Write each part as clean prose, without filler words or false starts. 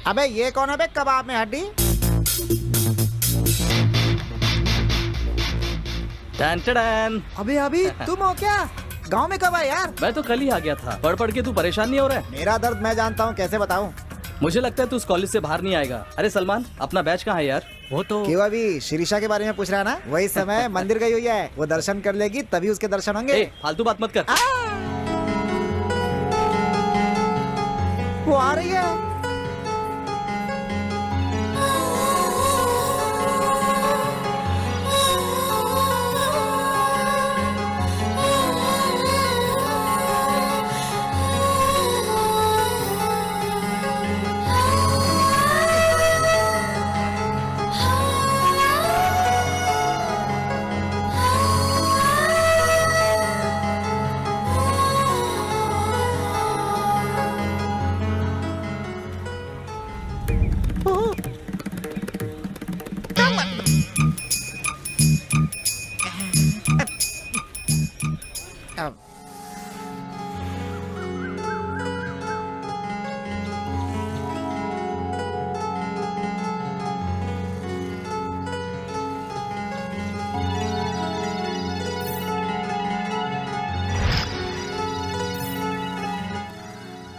अबे ये कौन है बे कबाब में हड्डी? टन टन। अभी तुम हो क्या? गांव में कब आए यार? मैं तो कल ही आ गया था। पढ़ पढ़ के तू परेशान नहीं हो रहा है? मेरा दर्द मैं जानता हूँ, कैसे बताऊँ? मुझे लगता है तू इस कॉलेज से बाहर नहीं आएगा। अरे सलमान, अपना बैच कहाँ है यार? वो तो क्यों अभी शिरीषा के बारे में पूछ रहा है ना? वही समय मंदिर गई हुई है, वो दर्शन कर लेगी तभी उसके दर्शन होंगे। फालतू बात मत कर। वो आ रही है।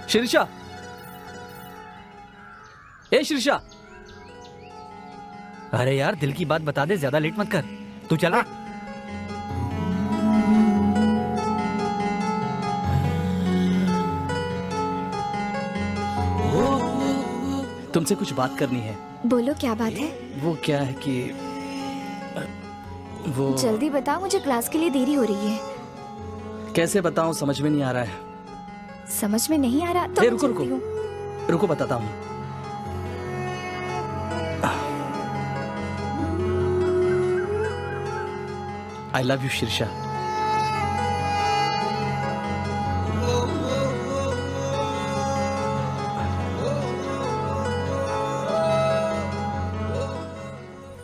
शिरीषा, ए शिरीषा। अरे यार दिल की बात बता दे, ज्यादा लेट मत कर। तू चला। तुमसे कुछ बात करनी है। बोलो क्या बात है? वो क्या है कि वो जल्दी बताओ, मुझे क्लास के लिए देरी हो रही है। कैसे बताऊं, समझ में नहीं आ रहा है। समझ में नहीं आ रहा तो रुको रुको रुको, बताता हूँ। I love you Shirisha.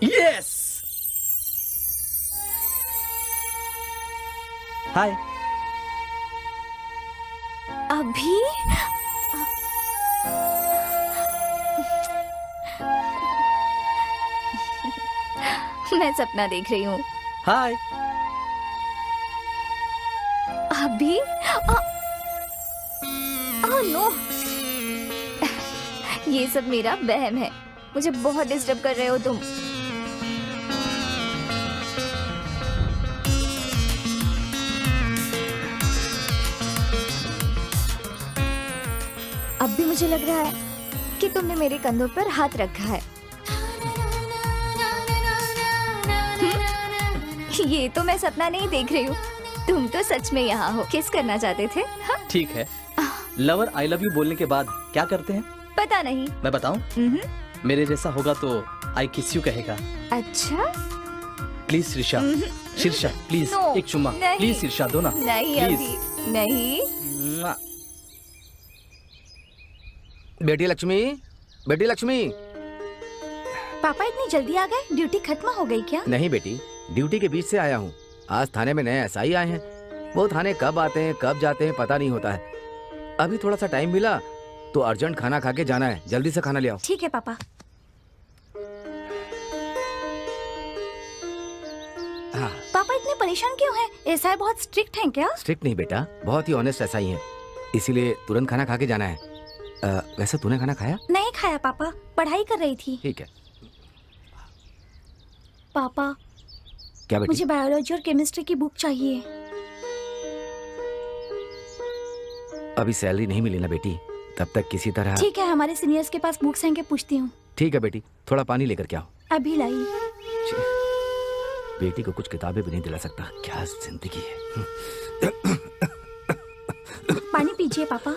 Yes. Hi. अभी मैं सपना देख रही हूँ। हाय। अभी ओह नो, ये सब मेरा वहम है। मुझे बहुत डिस्टर्ब कर रहे हो तुम। अब भी मुझे लग रहा है कि तुमने मेरे कंधों पर हाथ रखा है। ये तो मैं सपना नहीं देख रही हूँ, तुम तो सच में यहाँ हो। किस करना चाहते थे? हाँ? ठीक है, लवर आई लव यू बोलने के बाद क्या करते हैं? पता नहीं। मैं बताऊं? मेरे जैसा होगा तो आई किस यू कहेगा। अच्छा, प्लीज शिरीषा, शिरीषा प्लीज एक चुम्मा, प्लीज शिरीषा दो ना। नहीं अभी नहीं। बेटी लक्ष्मी, बेटी लक्ष्मी। पापा इतनी जल्दी आ गए? ड्यूटी खत्म हो गई क्या? नहीं बेटी, ड्यूटी के बीच से आया हूँ। आज थाने में नए एसआई आए हैं। वो थाने कब आते हैं कब जाते हैं पता नहीं होता है। अभी थोड़ा सा टाइम मिला तो अर्जेंट खाना खा के जाना है। जल्दी से खाना ले आओ। ठीक है पापा। हाँ। पापा इतने परेशान क्यों हैं? एसआई बहुत स्ट्रिक्ट हैं क्या? स्ट्रिक्ट नहीं बेटा, बहुत ही ऑनेस्ट एसआई हैं। इसीलिए तुरंत खाना खा के जाना है। वैसे तूने खाना खाया? नहीं खाया पापा, पढ़ाई कर रही थी। ठीक है। पापा क्या बेटी? मुझे बायोलॉजी और केमिस्ट्री की बुक चाहिए। अभी सैलरी नहीं मिली ना बेटी, तब तक किसी तरह। ठीक है, हमारे सीनियर्स के पास बुक्स हैं क्या पूछती हूँ। ठीक है बेटी, थोड़ा पानी लेकर के आओ। अभी लाई। बेटी को कुछ किताबें भी नहीं दिला सकता, क्या जिंदगी है। पानी पीजिए पापा।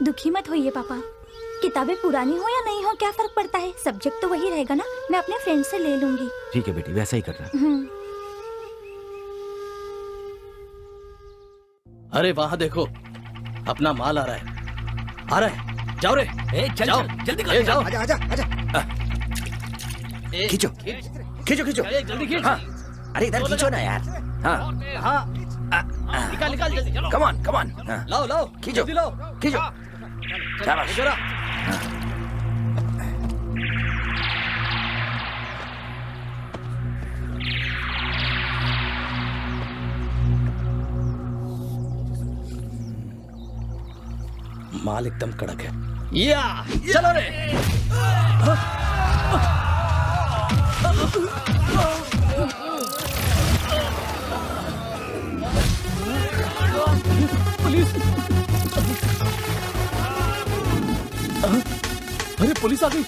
दुखी मत होइए पापा, किताबें पुरानी हो या नहीं हो क्या फर्क पड़ता है, सब्जेक्ट तो वही रहेगा ना। मैं अपने फ्रेंड से ले लूंगी। ठीक है बेटी, वैसा ही करना। अरे वहाँ देखो, अपना माल आ रहा है, आ रहा है। जाओ रे, चल जाओ जल्दी कर। जाओ। आजा आजा आजा। खींचो खींचो खींचो। जल्दी खींच। हाँ। अरे इधर खींचो ना यार। हाँ निकाल निकाल जल्दी, चलो। Come on come on. लाओ लाओ, खींचो जल्दी लाओ। खींचो। शाबाश। माल एकदम कड़क है। या चलो रे। पुलिस! अरे पुलिस आ गई।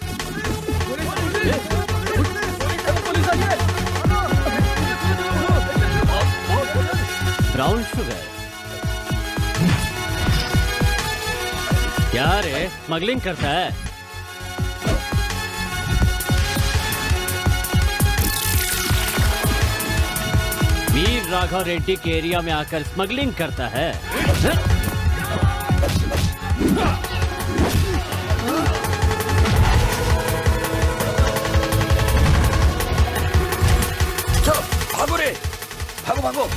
पुलिस आ गई। ब्राउन शुगर क्या रे, स्मगलिंग करता है? वीर राघव रेड्डी के एरिया में आकर स्मगलिंग करता है। भागो रे, भागो भागो।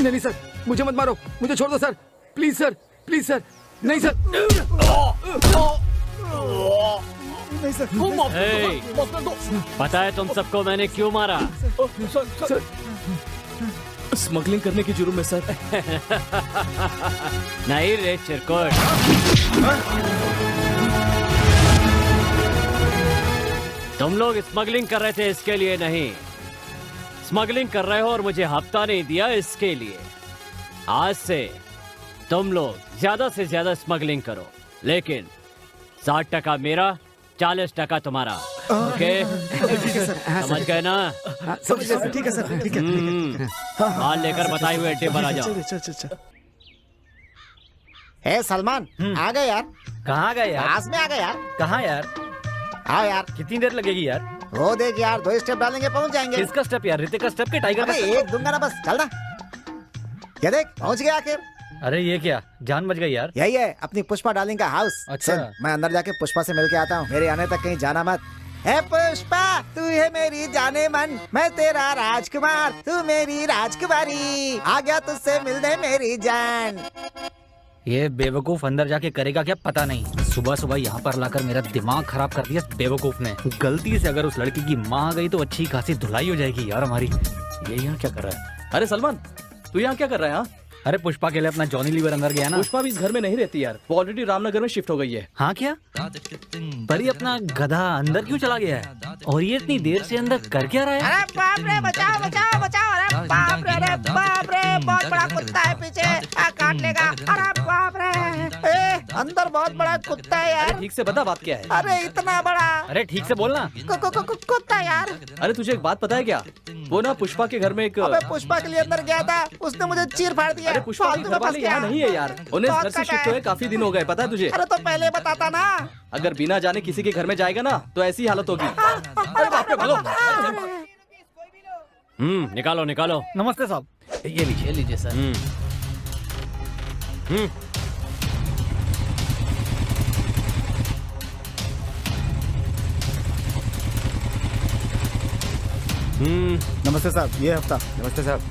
नहीं सर, मुझे मत मारो, मुझे छोड़ दो sir, please sir, please sir, नहीं सर। नहीं सर। हे, पता है तुम सबको मैंने क्यों मारा? स्मगलिंग करने की जुर्म में सर। नहीं रे चिरकुट, तुम लोग स्मगलिंग कर रहे थे इसके लिए नहीं, स्मगलिंग कर रहे हो और मुझे हफ्ता नहीं दिया इसके लिए। आज से तुम लोग ज्यादा से ज्यादा स्मगलिंग करो, लेकिन 60% मेरा, 40% तुम्हारा। ओके? समझ गए ना? ठीक है सर, ठीक है। माल लेकर बताए हुए अड्डे पर आ जाओ। चल। ए सलमान, आ गए यार। कहाँ गए यार? पास में आ गए यार। कहाँ यार? आओ यार। कितनी देर लगेगी यार? वो देख यार, 2 स्टेप डालेंगे पहुंच जाएंगे। किसका स्टेप यार? ऋतिक का स्टेप के टाइगर का अबे स्टेप? एक दूंगा ना, बस चल ना। ये देख पहुंच गया आखिर। अरे ये क्या, जान बच गई यार। यही है अपनी पुष्पा डार्लिंग का हाउस। अच्छा। सुन, मैं अंदर जाके पुष्पा से मिल के आता हूँ, मेरे आने तक कहीं जाना मत। हे पुष्पा, तू है मेरी जाने मन, मैं तेरा राजकुमार, तू मेरी राजकुमारी, आ गया तुझसे मिलने मेरी जान। ये बेवकूफ अंदर जाके करेगा क्या पता नहीं। सुबह सुबह यहाँ पर लाकर मेरा दिमाग खराब कर दिया इस बेवकूफ ने। गलती से अगर उस लड़की की माँ आ गई तो अच्छी खासी धुलाई हो जाएगी यार हमारी। ये यहाँ क्या कर रहा है? अरे सलमान, तू यहाँ क्या कर रहा है? हाँ, अरे पुष्पा के लिए अपना जॉनी लीवर अंदर गया ना। पुष्पा भी इस घर में नहीं रहती यार, वो ऑलरेडी रामनगर में शिफ्ट हो गई है। हाँ क्या? पर ये अपना गधा अंदर क्यों चला गया है? और ये इतनी देर से अंदर कर क्या रहा है? अरे बाप रे, बचाओ बचाओ बचाओ! अरे बाप रे, बहुत बड़ा कुत्ता है पीछे, काट लेगा। अरे बाप रे, अंदर बहुत बड़ा कुत्ता है यार। ठीक से बता बात क्या है? अरे इतना बड़ा अरे ठीक से बोलना। कुत्ता यार। अरे तुझे एक बात पता है क्या? वो ना पुष्पा के घर में एक, अबे पुष्पा के लिए अंदर गया था, उसने मुझे चीर फाड़ दिया। अरे पुष्पा के घर वाले यहाँ नहीं है यार, उन्हें घर से शिफ्ट हुए काफी दिन हो गए, पता है तुझे? अरे तो पहले बताता ना। अगर बिना जाने किसी के घर में जाएगा ना तो ऐसी हालत होगी। अरे बाप रे, भागो। निकालो निकालो। नमस्ते साहब। ये लीजिए सर। नमस्ते साहब, ये हफ्ता। नमस्ते साहब।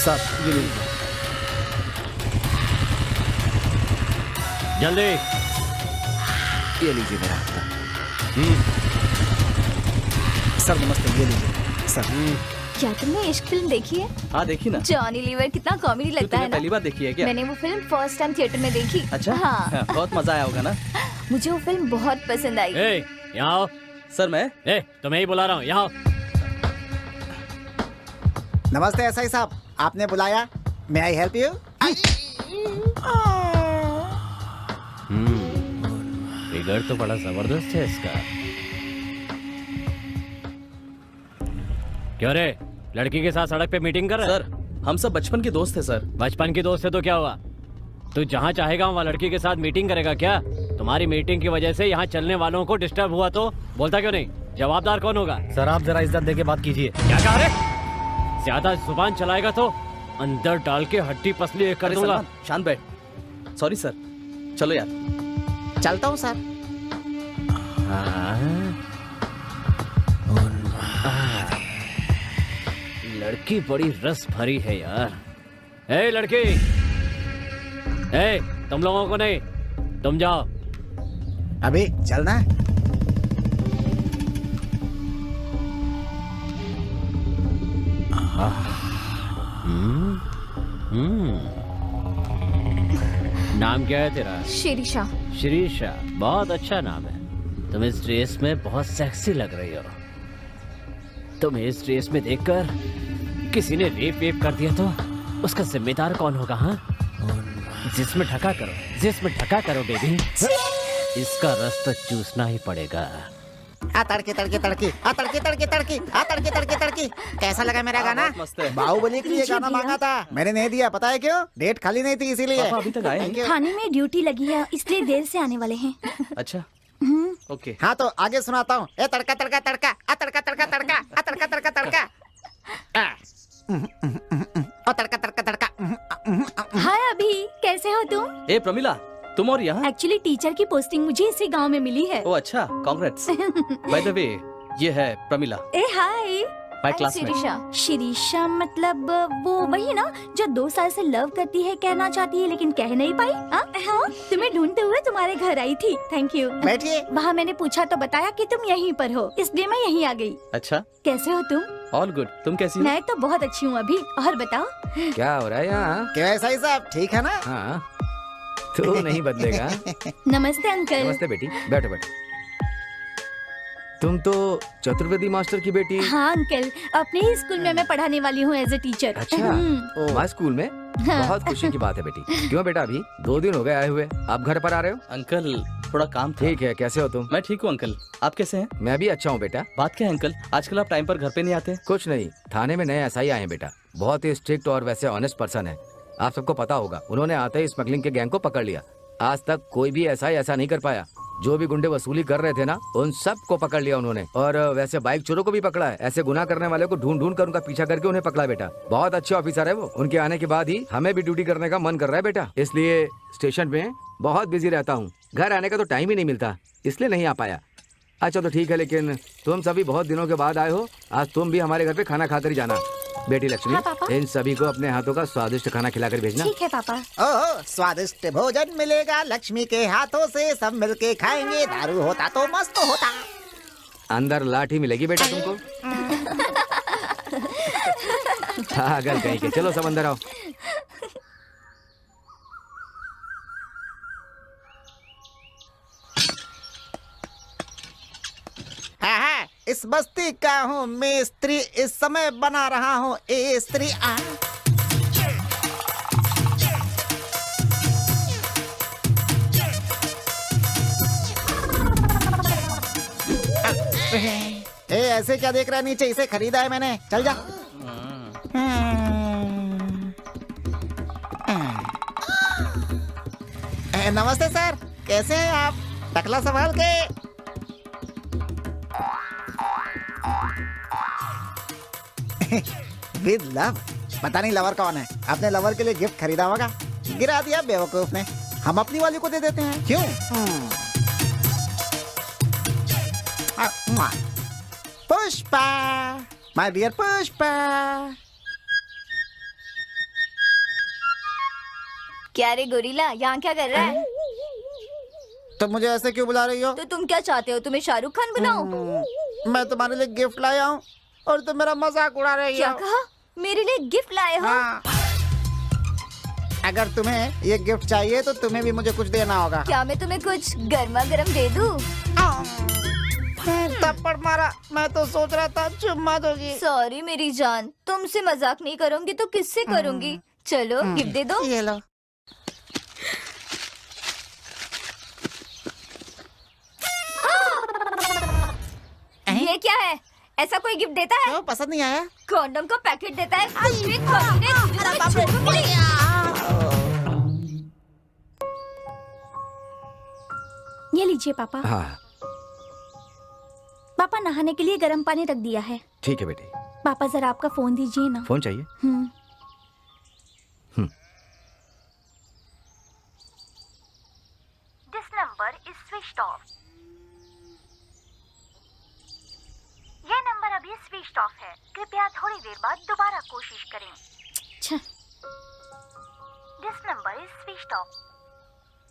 साहब ये लीजिए। जल्दी ये लीजिए मेरा हफ्ता। सर नमस्ते, ये लीजिए सर। क्या तुमने इश्क फिल्म देखी है? हाँ देखी ना। जॉनी लीवर कितना कॉमेडी लगता है ना। पहली बार देखी है क्या? मैंने वो फिल्म फर्स्ट टाइम थिएटर में देखी। अच्छा हाँ। बहुत मजा आया होगा ना। मुझे वो फिल्म बहुत पसंद आई। ए, यहाँ आओ। सर मैं तुम्हें ही बुला रहा हूँ, यहाँ आओ। नमस्ते एसआई साहब, आपने बुलाया? मे आई हेल्प यू? फिगर तो बड़ा जबरदस्त है इसका। क्यों रे, लड़की के साथ सड़क पे मीटिंग कर रहा है? सर हम सब बचपन के दोस्त थे सर। बचपन की दोस्त है तो क्या हुआ? तू जहाँ चाहेगा वहाँ लड़की के साथ मीटिंग करेगा क्या? तुम्हारी मीटिंग की वजह से यहाँ चलने वालों को डिस्टर्ब हुआ तो बोलता क्यों नहीं? जवाबदार कौन होगा? सर आप जरा इज्जत दे के बात कीजिए। क्या कह रहे? ज्यादा जुबान चलाएगा तो अंदर डाल के हड्डी पसली एक कर अरे दूंगा। सलमान, शांत बैठ। सॉरी सर, चलो यार। चलता हूँ सर। लड़की बड़ी रस भरी है यार। ए लड़की, ए तुम लोगों को नहीं, तुम जाओ। अभी चलना है? नाम क्या है तेरा? शिरीषा। शिरीषा, बहुत अच्छा नाम है। तुम इस ड्रेस में बहुत सेक्सी लग रही हो। तुम इस ड्रेस में देखकर किसी ने रेप वेप कर दिया तो उसका जिम्मेदार कौन होगा? हाँ, जिसमें ढका करो, जिसमें ढका करो बेबी। इसका रस तो चूसना ही पड़ेगा। आ तड़के तड़के तड़के, आ तड़के तड़के तड़के, आ तड़के तड़के तड़के। कैसा लगा मेरा गाना? बहुत मस्त है। बाहुबली के लिए गाना मांगा था, मैंने नहीं दिया। पता है क्यों? डेट खाली नहीं थी इसीलिए। पापा अभी तक आए नहीं। थाने में ड्यूटी लगी है इसलिए देर से आने वाले हैं। अच्छा ओके। हाँ तो आगे सुनाता हूँ। ए तड़का तड़का तड़का, आ तड़का तड़का तड़का, आ तड़का तड़का तड़का, ओ तड़का तड़का तड़का। हाय अभी, कैसे हो तुम? ए प्रमिला, तुम और यहाँ? एक्चुअली टीचर की पोस्टिंग मुझे इसी गांव में मिली है। ओ अच्छा, कांग्रेट्स। बाय द वे, ये है प्रमिला, ए hi. My classmate. Shirisha. Shirisha मतलब वो वही ना जो 2 साल से लव करती है, कहना चाहती है लेकिन कह नहीं पाई। हाँ, तुम्हें ढूंढते हुए तुम्हारे घर आई थी। Thank you. बैठिए। वहाँ मैंने पूछा तो बताया कि तुम यहीं पर हो, इसलिए मैं यहीं आ गई। अच्छा, कैसे हो तुम? All good. तुम कैसी हो? मैं तो बहुत अच्छी हूँ अभी। और बताओ। क्या हो रहा है यहाँ? क्या एसआई साहब, ठीक है ना? हाँ, तू नहीं बदलेगा। नमस्ते अंकल। नमस्ते बेटी, बैठो बैठो। तुम तो चतुर्वेदी मास्टर की बेटी। हाँ अंकल, अपने ही स्कूल में मैं पढ़ाने वाली हूँ एज ए टीचर। अच्छा, हमारे स्कूल में? बहुत खुशी की बात है बेटी। क्यों बेटा, अभी 2 दिन हो गए आए हुए, आप घर पर आ रहे हो? अंकल थोड़ा काम था। ठीक है, कैसे हो तुम? मैं ठीक हूँ अंकल, आप कैसे हैं? मैं भी अच्छा हूँ बेटा। बात क्या है अंकल, आजकल आप टाइम पर घर पे नहीं आते? कुछ नहीं, थाने में नए एसआई आए हैं बेटा, बहुत ही स्ट्रिक्ट और वैसे ऑनेस्ट पर्सन है। आप सबको पता होगा, उन्होंने आते ही स्मगलिंग के गैंग को पकड़ लिया। आज तक कोई भी एसआई ऐसा नहीं कर पाया। जो भी गुंडे वसूली कर रहे थे ना, उन सब को पकड़ लिया उन्होंने। और वैसे बाइक चोरों को भी पकड़ा है। ऐसे गुनाह करने वाले को ढूंढ ढूंढ कर उनका पीछा करके उन्हें पकड़ा बेटा। बहुत अच्छे ऑफिसर है वो। उनके आने के बाद ही हमें भी ड्यूटी करने का मन कर रहा है बेटा, इसलिए स्टेशन में बहुत बिजी रहता हूँ। घर आने का तो टाइम ही नहीं मिलता, इसलिए नहीं आ पाया। अच्छा तो ठीक है, लेकिन तुम सभी बहुत दिनों के बाद आए हो, आज तुम भी हमारे घर पे खाना खाकर ही जाना। बेटी लक्ष्मी, हाँ, पापा। इन सभी को अपने हाथों का स्वादिष्ट खाना खिलाकर भेजना। ठीक है पापा। ओह, स्वादिष्ट भोजन मिलेगा लक्ष्मी के हाथों से, सब मिलके खाएंगे। दारू होता तो मस्त होता। अंदर लाठी मिलेगी बेटा तुमको। पागल कहीं के। चलो सब अंदर आओ। हाँ, इस बस्ती का हूँ मिस्त्री, इस समय बना रहा हूँ स्त्री। ए ऐसे क्या देख रहा है नीचे? इसे खरीदा है मैंने, चल जा। नमस्ते सर, कैसे हैं आप? टकला संभाल के। With love. पता नहीं लवर कौन है, अपने लवर के लिए गिफ्ट खरीदा होगा, गिरा दिया बेवकूफ ने। हम अपनी वाली को दे देते हैं, क्यों? Pushpa, my dear Pushpa. क्या रे गोरिल्ला, यहाँ क्या कर रहा है? तो मुझे ऐसे क्यों बुला रही हो? तो तुम क्या चाहते हो, तुम्हें शाहरुख खान बनाऊं? मैं तुम्हारे लिए गिफ्ट लाया हूँ। और तुम मेरा मजाक उड़ा रही क्या हो। कहा? मेरे लिए गिफ्ट लाए हो? हाँ। अगर तुम्हें ये गिफ्ट चाहिए तो तुम्हें भी मुझे कुछ देना होगा। क्या मैं तुम्हें कुछ गर्मा गर्म दे दूं? थप्पड़ मारा, मैं तो सोच रहा था चुम्मा दोगी। सॉरी मेरी जान, तुमसे मजाक नहीं करूंगी तो किससे करूंगी? चलो गिफ्ट दे दो। ये लो। ये क्या है? ऐसा कोई गिफ्ट देता है? क्यों पसंद नहीं आया? कॉन्डम का पैकेट देता है? अरे कमीने, तुझे तो मैं छोड़ूंगी नहीं। ये लीजिए पापा। हाँ पापा नहाने के लिए गर्म पानी रख दिया है। ठीक है बेटी। पापा जरा आपका फोन दीजिए ना। फोन चाहिए? This number is switched off. ये नंबर अभी स्विच्ड ऑफ है, कृपया थोड़ी देर बाद दोबारा कोशिश करें। This number is switched off.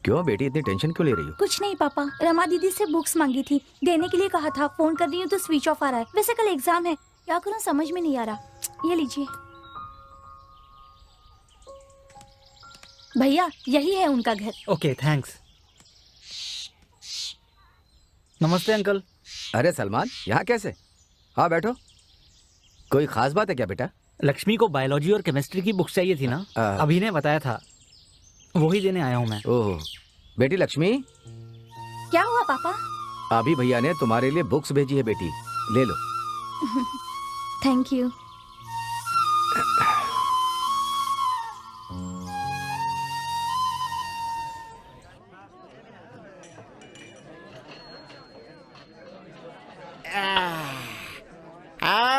क्यों बेटी इतनी टेंशन क्यों ले रही हो? कुछ नहीं पापा, रमा दीदी से बुक्स मांगी थी, देने के लिए कहा था। फोन कर रही हूँ तो स्विच ऑफ आ रहा है। वैसे कल एग्जाम है, क्या करूँ समझ में नहीं आ रहा। ये लीजिए भैया, यही है उनका घर। Okay thanks. नमस्ते अंकल। अरे सलमान, यहाँ कैसे? हाँ बैठो। कोई खास बात है क्या बेटा? लक्ष्मी को बायोलॉजी और केमिस्ट्री की बुक्स चाहिए थी ना, अभी ने बताया था, वही देने आया हूँ मैं। ओह बेटी लक्ष्मी, क्या हुआ पापा? अभी भैया ने तुम्हारे लिए बुक्स भेजी है बेटी, ले लो। Thank you.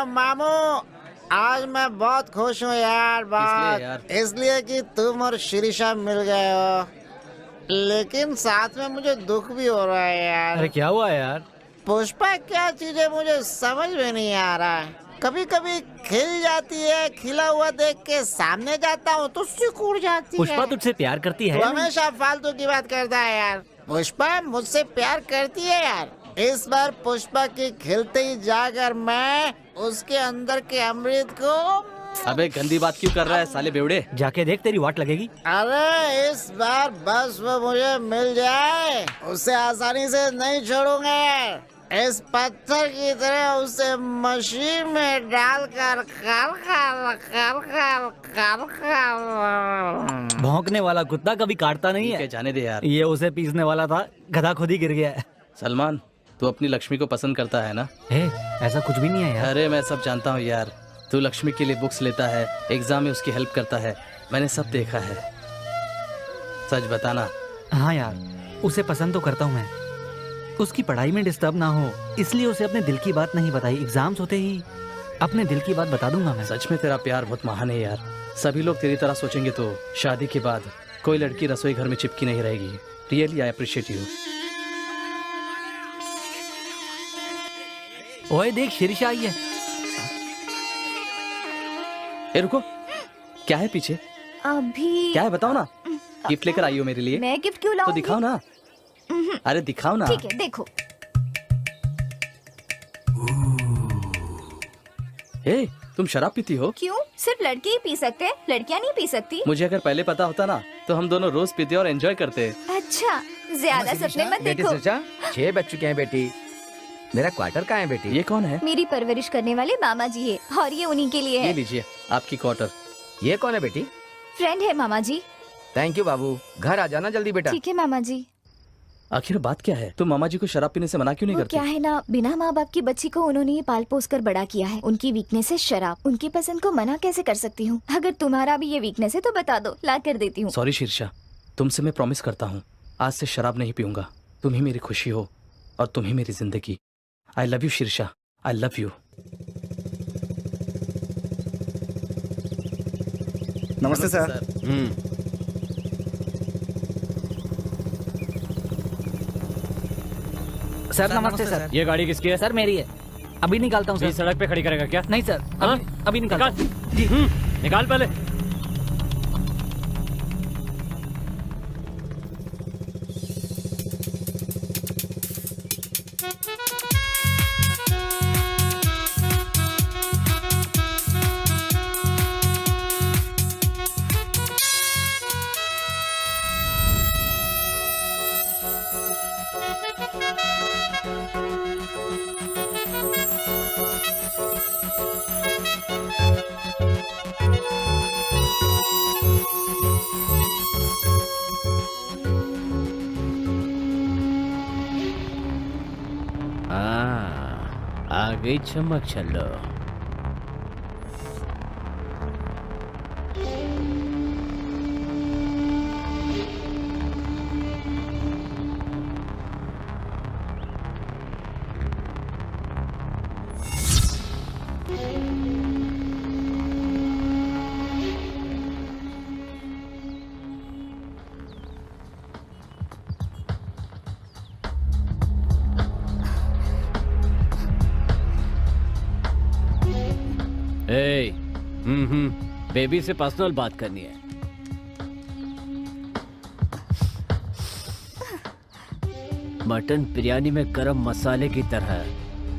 मामू, आज मैं बहुत खुश हूँ यार, इसलिए यार? बहुत। इसलिए कि तुम और शिरीषा मिल गए हो, लेकिन साथ में मुझे दुख भी हो रहा है यार। अरे क्या हुआ यार? पुष्पा क्या चीज है मुझे समझ में नहीं आ रहा है। कभी कभी खिल जाती है, खिला हुआ देख के सामने जाता हूँ तो सिकुड़ जाती है। पुष्पा तुझसे प्यार करती है? तू हमेशा फालतू की बात करता है यार। पुष्पा मुझसे प्यार करती है यार। इस बार पुष्पा की खिलते ही जाकर मैं उसके अंदर के अमृत को। अबे गंदी बात क्यों कर रहा है साले बेवड़े? जाके देख, तेरी वाट लगेगी। अरे इस बार बस वो मुझे मिल जाए, उसे आसानी से नहीं छोड़ूंगा। इस पत्थर की तरह उसे मशीन में डालकर भौंकने वाला कुत्ता कभी काटता नहीं ठीक है, है। जाने दे यार। ये उसे पीसने वाला था, गधा खुद ही गिर गया है। सलमान, तू अपनी लक्ष्मी को पसंद करता है ना? ऐसा कुछ भी नहीं है यार। अरे मैं सब जानता हूँ यार। तू लक्ष्मी के लिए बुक्स लेता है, एग्जाम में उसकी हेल्प करता है, मैंने सब देखा है। सच बताना। हाँ यार, उसे पसंद तो करता हूँ मैं। उसकी पढ़ाई में डिस्टर्ब ना हो इसलिए उसे अपने दिल की बात नहीं बताई। एग्जाम्स होते ही अपने दिल की बात बता दूंगा मैं। सच में तेरा प्यार बहुत महान है यार। सभी लोग तेरी तरह सोचेंगे तो शादी के बाद कोई लड़की रसोई घर में चिपकी नहीं रहेगी। Really I appreciate you. ओए देख, शिरीषा आई है। ए रुको, क्या है पीछे? अभी क्या है बताओ ना। गिफ्ट लेकर आई हो मेरे लिए? मैं गिफ्ट क्यों तो लाऊंगी? दिखाओ ना। अरे दिखाओ ना। ठीक है, देखो। ए, तुम शराब पीती हो? क्यों? सिर्फ लड़के ही पी सकते हैं, लड़कियां नहीं पी सकती? मुझे अगर पहले पता होता ना तो हम दोनों रोज पीते और एंजॉय करते। अच्छा, ज्यादा सपने मत बेटी देखो। शिरीषा, 6 बज चुके हैं बेटी। मेरा क्वार्टर कहाँ है बेटी? ये कौन है? मेरी परवरिश करने वाले मामा जी है और ये उन्हीं के लिए ये है। लीजिए आपकी क्वार्टर। ये कौन है बेटी? फ्रेंड है मामा जी। थैंक यू बाबू, घर आ जाना जल्दी बेटा। ठीक है मामा जी। आखिर बात क्या है? तुम मामा जी को शराब पीने से मना क्यों नहीं वो करती? क्या है ना, बिना माँ बाप की बच्ची को उन्होंने ये पाल पोस कर बड़ा किया है। उनकी वीकनेस है शराब, उनकी पसंद को मना कैसे कर सकती हूँ? अगर तुम्हारा भी ये वीकनेस है तो बता दो, ला कर देती हूँ। सॉरी शीर्षा, तुमसे मैं प्रॉमिस करता हूँ आज से शराब नहीं पीऊंगा। तुम ही मेरी खुशी हो और तुम ही मेरी जिंदगी। आई love you शीर्षा, I love you. नमस्ते सर। सर नमस्ते सर। ये गाड़ी किसकी है? सर मेरी है, अभी निकालता हूँ बीच सर। सड़क पे खड़ी करेगा क्या? नहीं सर, हाँ? अभी निकालता निकाल। हूँ। जी निकाल पहले। हाँ, आ गई चमक छल्लो। बेबी से पर्सनल बात करनी है। मटन बिरयानी में गरम मसाले की तरह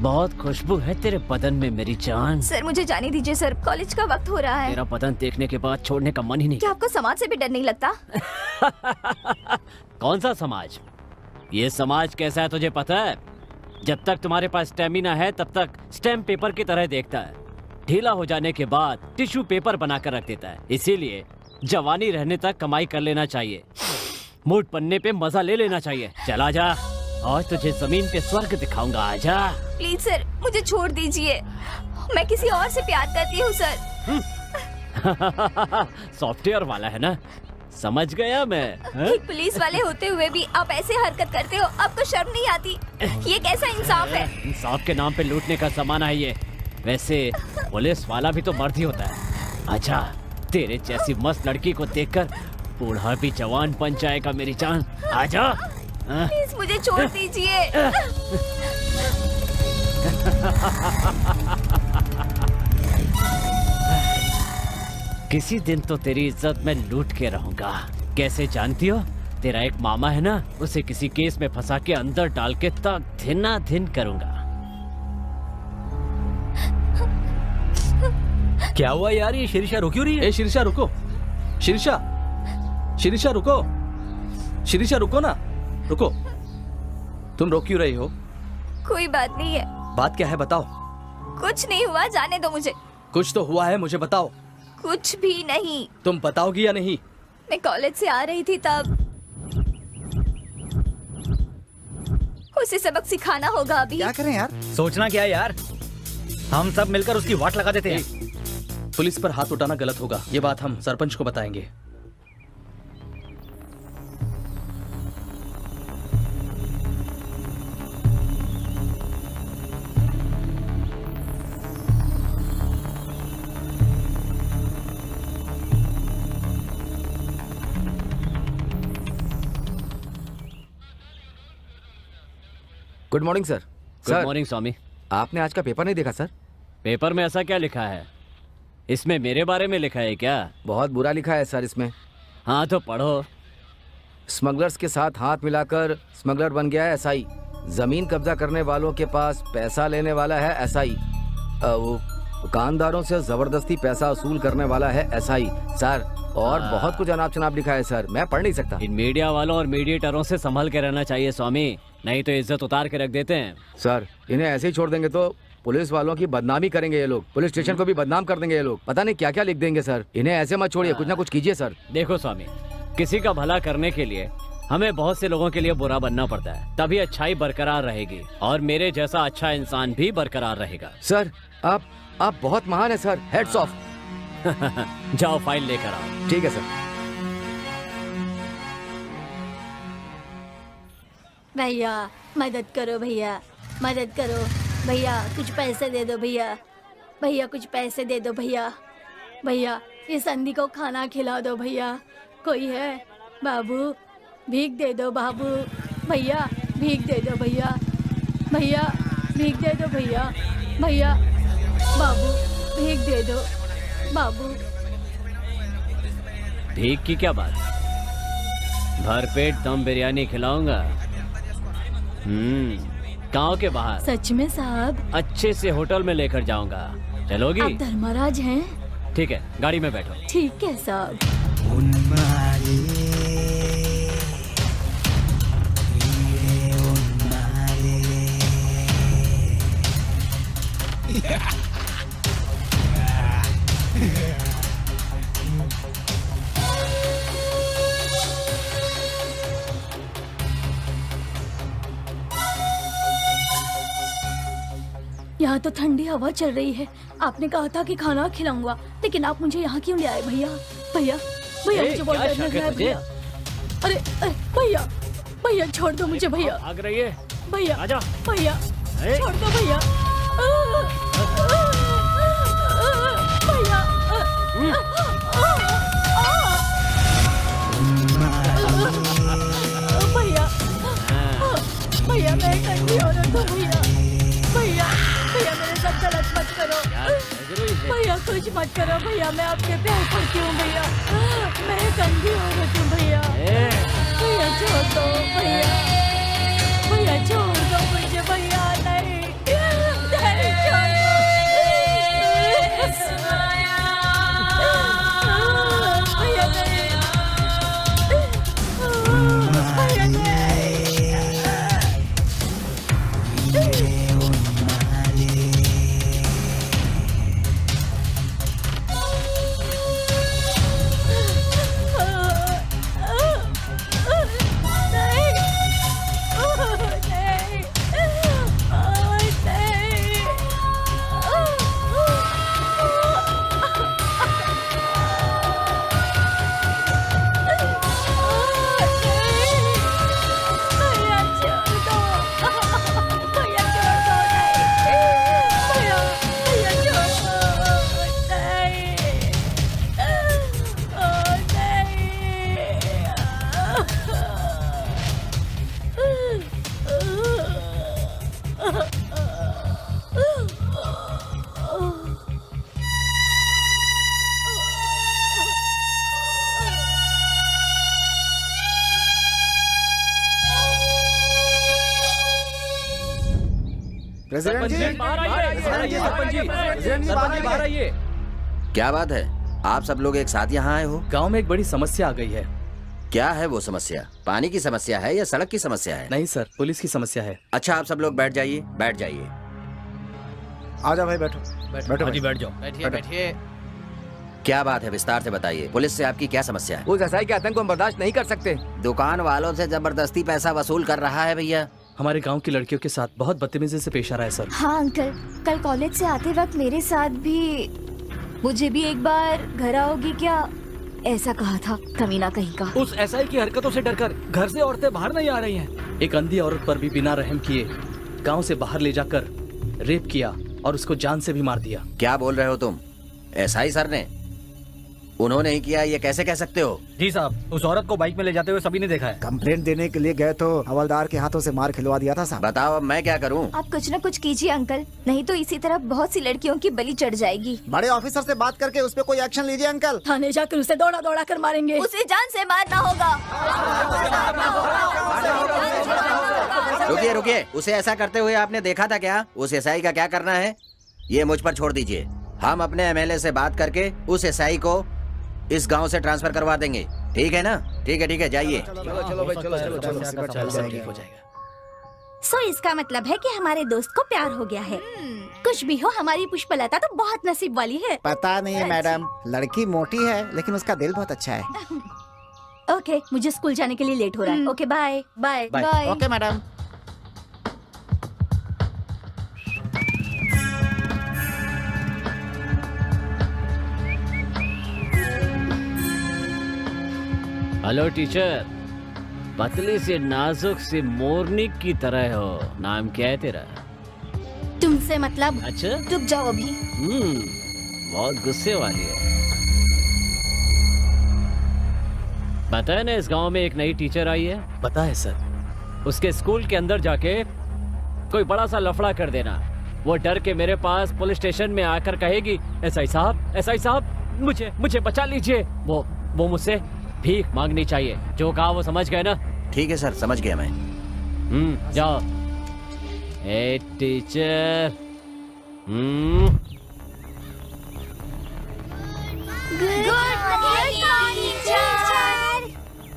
बहुत खुशबू है तेरे बदन में मेरी जान। सर मुझे जाने दीजिए सर, कॉलेज का वक्त हो रहा है। तेरा बदन देखने के बाद छोड़ने का मन ही नहीं। क्या आपको समाज से भी डर नहीं लगता? कौन सा समाज? ये समाज कैसा है तुझे पता है? जब तक तुम्हारे पास स्टेमिना है तब तक स्टैम्प पेपर की तरह देखता है, ढीला हो जाने के बाद टिश्यू पेपर बनाकर रख देता है। इसीलिए जवानी रहने तक कमाई कर लेना चाहिए, मूड बनने पे मजा ले लेना चाहिए। चला जा, आज तुझे जमीन पे स्वर्ग दिखाऊंगा, आजा। प्लीज सर मुझे छोड़ दीजिए, मैं किसी और से प्यार करती हूँ सर। सॉफ्टवेयर वाला है ना, समझ गया मैं। एक पुलिस वाले होते हुए भी आप ऐसे हरकत करते हो, आपको शर्म नहीं आती? ये कैसा इंसाफ है? इंसाफ के नाम पे लूटने का सामान है ये। वैसे पुलिस वाला भी तो मर्द ही होता है। अच्छा, तेरे जैसी मस्त लड़की को देखकर बूढ़ा भी जवान बन जाएगा मेरी जान, आजा। प्लीज मुझे छोड़ दीजिए। किसी दिन तो तेरी इज्जत मैं लूट के रहूंगा। कैसे जानती हो? तेरा एक मामा है ना, उसे किसी केस में फंसा के अंदर डाल के तक धिना धिन करूंगा। क्या हुआ यार, ये शीर्षा रुक क्यों रही है? ए शीर्षा रुको, शीर्षा, शीर्षा रुको, शीर्षा रुको ना, रुको। तुम रोक क्यों रही हो? कोई बात नहीं है। बात क्या है बताओ। कुछ नहीं हुआ, जाने दो मुझे। कुछ तो हुआ है, मुझे बताओ। कुछ भी नहीं। तुम बताओगी या नहीं? मैं कॉलेज से आ रही थी तब उसे सबक सिखाना होगा अभी। क्या करें यार? सोचना क्या है यार, हम सब मिलकर उसकी वाट लगा देते हैं। पुलिस पर हाथ उठाना गलत होगा, ये बात हम सरपंच को बताएंगे। Good morning sir. Good morning Swami. आपने आज का पेपर नहीं देखा सर? पेपर में ऐसा क्या लिखा है? इसमें मेरे बारे में लिखा है क्या? बहुत बुरा लिखा है सर इसमें। हाँ तो पढ़ो। स्मगलर्स के साथ हाथ मिलाकर स्मगलर बन गया है एसआई। जमीन कब्जा करने वालों के पास पैसा लेने वाला है एसआई। वो दुकानदारों से जबरदस्ती पैसा वसूल करने वाला है एसआई सर। और बहुत कुछ अनाप शनाप लिखा है सर, मैं पढ़ नहीं सकता। इन मीडिया वालों और मीडिएटरों से संभल के रहना चाहिए स्वामी, नहीं तो इज्जत उतार के रख देते हैं। सर इन्हें ऐसे ही छोड़ देंगे तो पुलिस वालों की बदनामी करेंगे ये लोग, पुलिस स्टेशन को भी बदनाम कर देंगे ये लोग, पता नहीं क्या क्या लिख देंगे सर। इन्हें ऐसे मत छोड़िए, कुछ ना कुछ कीजिए सर। देखो स्वामी, किसी का भला करने के लिए हमें बहुत से लोगों के लिए बुरा बनना पड़ता है, तभी अच्छाई बरकरार रहेगी और मेरे जैसा अच्छा इंसान भी बरकरार रहेगा। सर आप बहुत महान है सर, हेड्स ऑफ। जाओ फाइल लेकर आओ। ठीक है सर। भैया मदद करो, भैया मदद करो, भैया कुछ पैसे दे दो, भैया भैया कुछ पैसे दे दो, भैया भैया ये संधि को खाना खिला दो, भैया कोई है? बाबू भीख दे दो, बाबू भैया भीख दे दो, भैया भैया भीख दे दो, भैया भैया बाबू भीख दे दो, बाबू। भीख की क्या बात? भरपेट दम बिरयानी खिलाऊंगा। गांव के बाहर। सच में साहब? अच्छे से होटल में लेकर जाऊंगा, चलोगी? आप धर्मराज हैं? ठीक है, गाड़ी में बैठो। ठीक है साहब। यहाँ तो ठंडी हवा चल रही है। आपने कहा था कि खाना खिलाऊंगा, लेकिन आप मुझे यहाँ क्यों ले आए भैया? भैया भैया मुझे बहुत डर लग रहा है भैया। अरे अरे भैया भैया छोड़ दो मुझे भैया। भाग रही है भैया आजा। भैया छोड़ दो भैया। भैया भैया मैं ठंडी औरत हूँ भैया। भैया भैया मेरे साथ गलत मत करो भैया, कुछ मत करो भैया, मैं आपके प्यार करती हूँ भैया। मैं ठंडी औरत हूँ भैया। भैया छोड़ दो भैया, भैया छोड़ दो मुझे भैया। नहीं नहीं छोड़ दो भैया। नहीं भैया नहीं। प्रेसिडेंट जी, बाहर आइए। क्या बात है, आप सब लोग एक साथ यहाँ आए हो? गांव में एक बड़ी समस्या आ गई है। क्या है वो समस्या? पानी की समस्या है या सड़क की समस्या है? नहीं सर, पुलिस की समस्या है। अच्छा, आप सब लोग बैठ जाइए, बैठ जाइए। आ जाओ भाई, बैठो बैठो जी बैठ जाओ। बैठिए बैठिए। क्या बात है, विस्तार से बताइए। पुलिस से आपकी क्या समस्या है? उस एसआई के आतंक को हम बर्दाश्त नहीं कर सकते। दुकान वालों से जबरदस्ती पैसा वसूल कर रहा है भैया। हमारे गांव की लड़कियों के साथ बहुत बदतमीजी से पेश आ रहा है सर। हाँ अंकल, कल कॉलेज से आते वक्त मेरे साथ भी, मुझे भी एक बार घर आओगी क्या ऐसा कहा था, कमीना कहीं का। उस एसआई की हरकतों से डरकर घर से औरतें बाहर नहीं आ रही हैं। एक अंधी औरत पर भी बिना रहम किए गांव से बाहर ले जाकर रेप किया और उसको जान से भी मार दिया। क्या बोल रहे हो तुम? एसआई सर ने? उन्होंने ही किया, ये कैसे कह सकते हो? जी साहब, उस औरत को बाइक में ले जाते हुए सभी ने देखा है। कंप्लेंट देने के लिए गए तो हवलदार के हाथों से मार खिलवा दिया था साहब। बताओ अब मैं क्या करूं? आप कुछ न कुछ कीजिए अंकल, नहीं तो इसी तरह बहुत सी लड़कियों की बलि चढ़ जाएगी। बड़े ऑफिसर से बात करके उस पे कोई एक्शन लीजिए अंकल। थाने जाकर उसे दौड़ा दौड़ा कर मारेंगे। उसे जान से मारना होगा। रुकिए रुकिए, उसे ऐसा करते हुए आपने देखा था क्या? उस एसआई का क्या करना है ये मुझ पर छोड़ दीजिए। हम अपने एमएलए से बात करके उस एसआई को इस गांव से ट्रांसफर करवा देंगे, ठीक है ना? ठीक है, जाइए। चलो भाई, चलो सब ठीक हो जाएगा। सो इसका मतलब है कि हमारे दोस्त को प्यार हो गया है। कुछ भी हो, हमारी पुष्पलता तो बहुत नसीब वाली है। पता नहीं है मैडम, लड़की मोटी है लेकिन उसका दिल बहुत अच्छा है। ओके, मुझे स्कूल जाने के लिए लेट हो रहा है। Okay bye bye bye. Okay madam. Hello teacher, पतली से नाजुक से मोरनी की तरह हो। नाम क्या है तेरा? तुमसे मतलब? अच्छा, रुक जाओ अभी। बहुत गुस्से वाली है। पता है ना, इस गांव में एक नई टीचर आई है। पता है सर। उसके स्कूल के अंदर जाके कोई बड़ा सा लफड़ा कर देना। वो डर के मेरे पास पुलिस स्टेशन में आकर कहेगी, एसआई साहब मुझे बचा लीजिए। वो मुझसे भीख मांगनी चाहिए। जो कहा वो समझ गए ना? ठीक है सर, समझ गया मैं। जाओ। A teacher.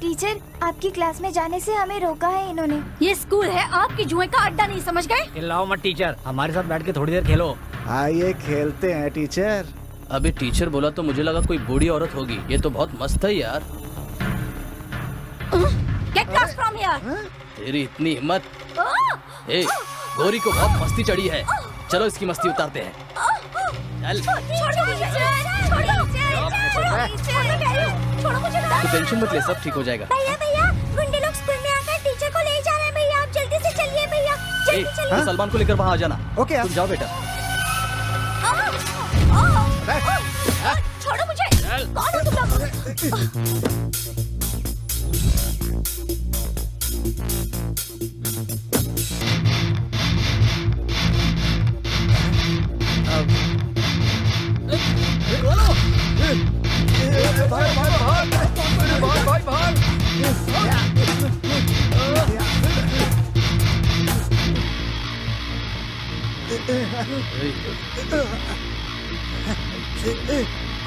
टीचर, आपकी क्लास में जाने से हमें रोका है इन्होंने। ये स्कूल है, आपकी जुए का अड्डा नहीं, समझ गए? चिल्लाओ मत टीचर, हमारे साथ बैठ के थोड़ी देर खेलो। आइए खेलते हैं टीचर। अबे टीचर बोला तो मुझे लगा कोई बूढ़ी औरत होगी। ये तो बहुत मस्त है यार। Get lost from here! तेरी इतनी हिम्मत। ए, गोरी को बहुत मस्ती चढ़ी है। चलो इसकी मस्ती उतारते हैं। चल। तू टेंशन मत ले, सब ठीक हो जाएगा। भैया भैया, गुंडे लोग स्कूल में आकर टीचर को ले जा रहे हैं भैया, आप जल्दी से चलिए भैया, जल्दी चलिए। तू सलमान को लेकर वहाँ आ जाना। ओके तुम जाओ बेटा। छोड़ो मुझे, कौन हो तुम लोग?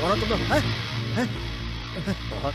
कौन हो तुम लोग? हैं? बहुत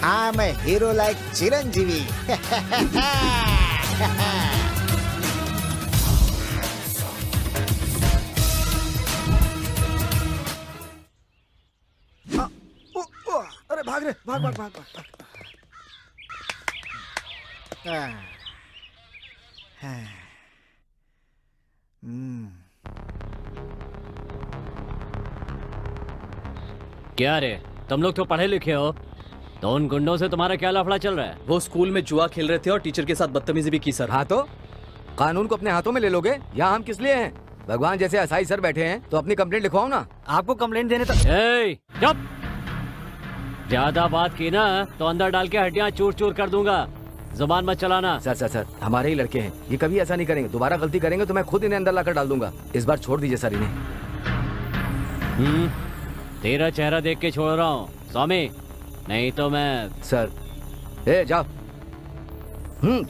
I'm a hero like Chiranjeevi. अरे भाग रे, भाग भाग भाग भाग। क्या रे, तुम लोग तो पढ़े लिखे हो, तो उन गुंडों से तुम्हारा क्या लफड़ा चल रहा है? वो स्कूल में जुआ खेल रहे थे और टीचर के साथ बदतमीजी भी की सर। हाँ तो कानून को अपने हाथों में ले लोगे? यहाँ हम किस लिए हैं? भगवान जैसे असाई सर बैठे हैं तो अपनी कंप्लेंट लिखवाओ ना। आपको कंप्लेंट देने तक चुप! ज्यादा बात की ना तो अंदर डाल के हड्डियां चूर चूर कर दूंगा। जुबान मत चलाना। सर सर सर, हमारे ही लड़के हैं, ये कभी ऐसा नहीं करेंगे। दोबारा गलती करेंगे तो मैं खुद इन्हें अंदर लाकर डाल दूंगा। इस बार छोड़ दीजिए सर इन्हें। तेरा चेहरा देख के छोड़ रहा हूँ स्वामी, नहीं तो मैं। सर जाओ।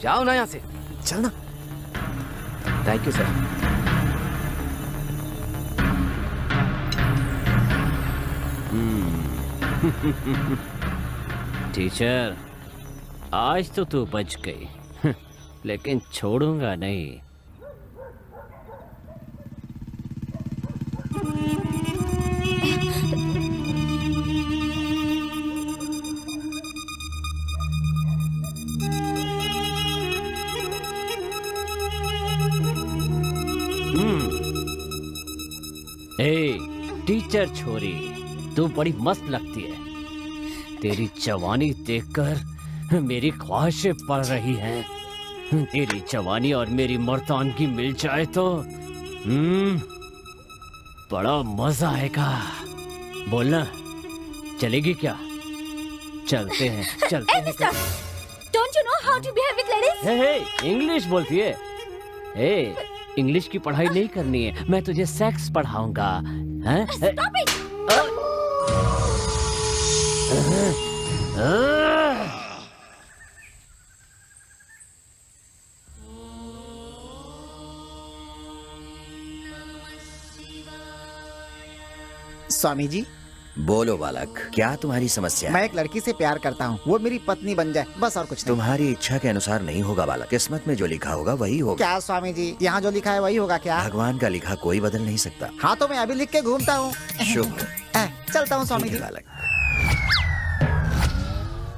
जाओ ना यहाँ से। चल ना। Thank you sir. टीचर, आज तो तू बच गई, लेकिन छोड़ूंगा नहीं। टीचर छोरी, तू बड़ी मस्त लगती है। तेरी जवानी देखकर मेरी ख्वाहिशें पड़ रही हैं। तेरी जवानी और मेरी मर्दानगी मिल जाए तो बड़ा मजा आएगा। बोलना, चलेगी क्या? चलते हैं, चलते हैं। Don't you know how to behave with ladies? Hey, English बोलती है। हे, इंग्लिश की पढ़ाई नहीं करनी है, मैं तुझे सेक्स पढ़ाऊंगा। Stop it! स्वामी जी, बोलो बालक, क्या तुम्हारी समस्या है? मैं एक लड़की से प्यार करता हूँ, वो मेरी पत्नी बन जाए, बस और कुछ नहीं। तुम्हारी इच्छा के अनुसार नहीं होगा बालक, किस्मत में जो लिखा होगा वही होगा। क्या स्वामी जी, यहाँ जो लिखा है वही होगा क्या? भगवान का लिखा कोई बदल नहीं सकता। हाँ तो मैं अभी लिख के घूमता हूँ। शुभ। चलता हूँ स्वामी ठीक जी। है बालक।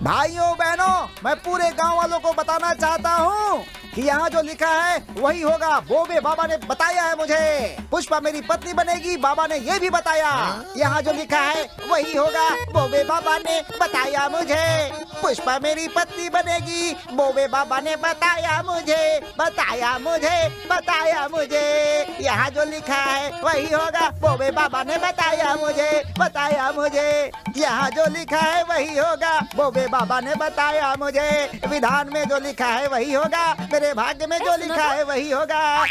भाइयों बहनों, मैं पूरे गांव वालों को बताना चाहता हूँ कि यहाँ जो लिखा है वही होगा। बोबे बाबा ने बताया है मुझे। पुष्पा मेरी पत्नी बनेगी, बाबा ने ये भी बताया। यहाँ जो लिखा है वही होगा। बोबे बाबा ने बताया मुझे। पुष्पा मेरी पत्नी बनेगी, बोबे बाबा ने बताया मुझे, बताया मुझे, बताया मुझे। यहाँ जो लिखा है वही होगा। बोबे बाबा ने बताया मुझे, बताया मुझे। यहाँ जो लिखा है वही होगा। बोबे बाबा ने बताया मुझे। विधान में जो लिखा है वही होगा। मेरे भाग्य में जो लिखा है वही होगा।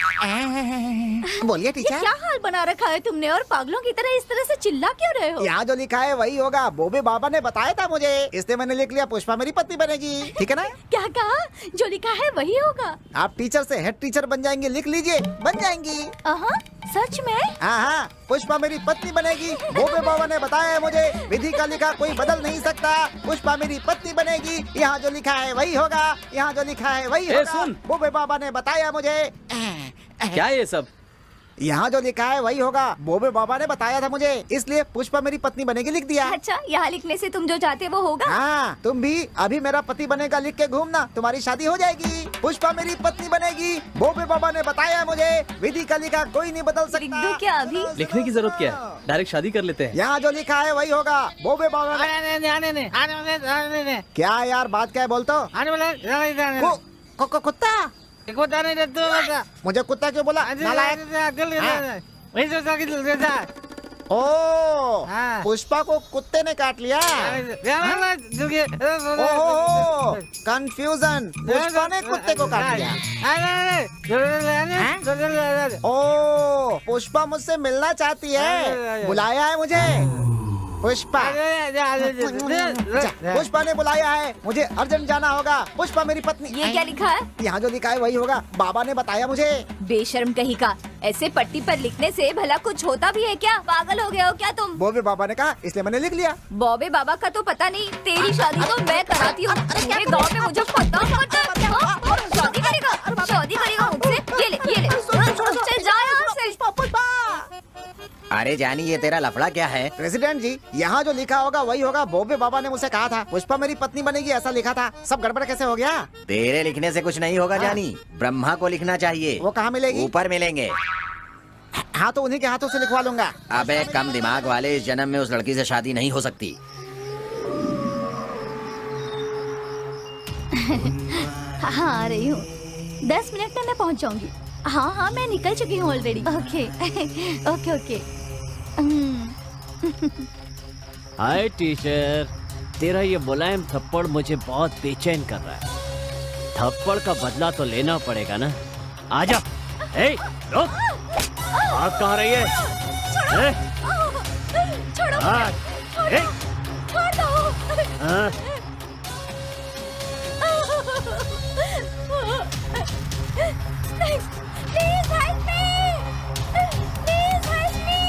बोलिए ये टीचर। क्या हाल बना रखा है तुमने, और पागलों की तरह इस तरह से चिल्ला क्यों रहे हो? यहाँ जो लिखा है वही होगा। बोबे बाबा ने बताया था मुझे, इसलिए मैंने लिख लिया पुष्पा मेरी पत्नी बनेगी। ठीक है ना? क्या कहा? जो लिखा है वही होगा। आप टीचर से हेड टीचर बन जाएंगे, लिख लीजिए, बन जाएंगी। सच में? हाँ, पुष्पा मेरी पत्नी बनेगी। बोबे बाबा ने बताया है मुझे। विधि का लिखा कोई बदल नहीं सकता। पुष्पा मेरी पत्नी बनेगी। यहाँ जो लिखा है वही होगा। यहाँ जो लिखा है वही होगा। सुन। बोबे बाबा ने बताया मुझे। क्या है ये सब? यहाँ जो लिखा है वही होगा। बोबे बाबा ने बताया था मुझे, इसलिए पुष्पा मेरी पत्नी बनेगी लिख दिया। अच्छा, यहाँ लिखने से तुम जो चाहते वो होगा? हाँ, तुम भी अभी मेरा पति बनेगा लिख के घूमना, तुम्हारी शादी हो जाएगी। पुष्पा मेरी पत्नी बनेगी। बोबे बाबा ने बताया मुझे। विधि का लिखा कोई नहीं बदल लिख सकता। दो क्या अभी? लिखने की जरूरत क्या है? डायरेक्ट शादी कर लेते हैं। यहाँ जो लिखा है वही होगा। बोबे बाबा ने। क्या यार, बात क्या है बोल तो? कुत्ता? मुझे कुत्ता क्यों बोला? नालायक। ओ, पुष्पा को कुत्ते ने काट लिया। ओहो, कंफ्यूजन। पुष्पा ने कुत्ते को काट लिया। ओ, पुष्पा मुझसे मिलना चाहती है, बुलाया है मुझे। पुष्पा पुष्पा ने बुलाया है, मुझे अर्जेंट जाना होगा। पुष्पा मेरी पत्नी। ये क्या लिखा है? यहाँ जो लिखा है वही होगा। बाबा ने बताया मुझे। बेशर्म कहीं का, ऐसे पट्टी पर लिखने से भला कुछ होता भी है क्या? पागल हो गए हो क्या तुम? बोबे बाबा ने कहा, इसलिए मैंने लिख लिया। बॉबे बाबा का तो पता नहीं, तेरी शादी तो मैं कराती हूँ। मेरे गाँव में मुझे पता होता है। शादी करेगा, शादी करेगा मुझसे। ये ले, ये ले। चल जा यहाँ से। अरे जानी, ये तेरा लफड़ा क्या है? प्रेसिडेंट जी, यहाँ जो लिखा होगा वही होगा। बोबे बाबा ने मुझसे कहा था पुष्पा मेरी पत्नी बनेगी, ऐसा लिखा था। सब गड़बड़ कैसे हो गया? तेरे लिखने से कुछ नहीं होगा जानी, ब्रह्मा को लिखना चाहिए। वो कहाँ मिलेगी? ऊपर मिलेंगे। हाँ तो उन्हीं के हाथों से लिखवा लूंगा। अबे कम दिमाग वाले, इस जन्म में उस लड़की से शादी नहीं हो सकती। हाँ, आ रही हूँ। 10 मिनट में मैं पहुँच जाऊंगी। हाँ हाँ, मैं निकल चुकी हूँ ऑलरेडी। Okay okay okay. हाय टीचर, तेरा ये मुलायम थप्पड़ मुझे बहुत बेचैन कर रहा है। थप्पड़ का बदला तो लेना पड़ेगा ना। आजा। ए, रुक। आप कहाँ रही है? छोड़ो, हाँ, ए, छोड़ दो। हाँ, Please help me! Please help me!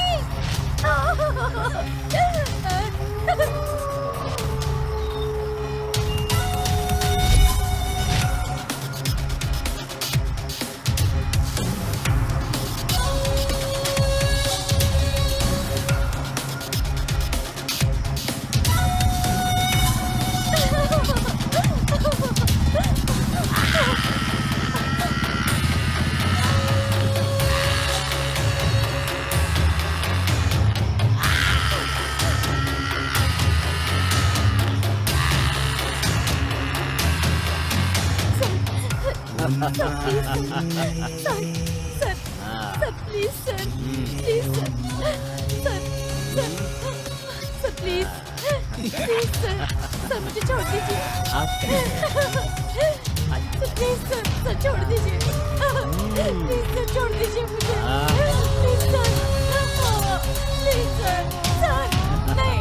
Sir मुझे छोड़ दीजिए। प्लीज सर छोड़ दीजिए। प्लीज सर छोड़ दीजिए मुझे। प्लीज सर नहीं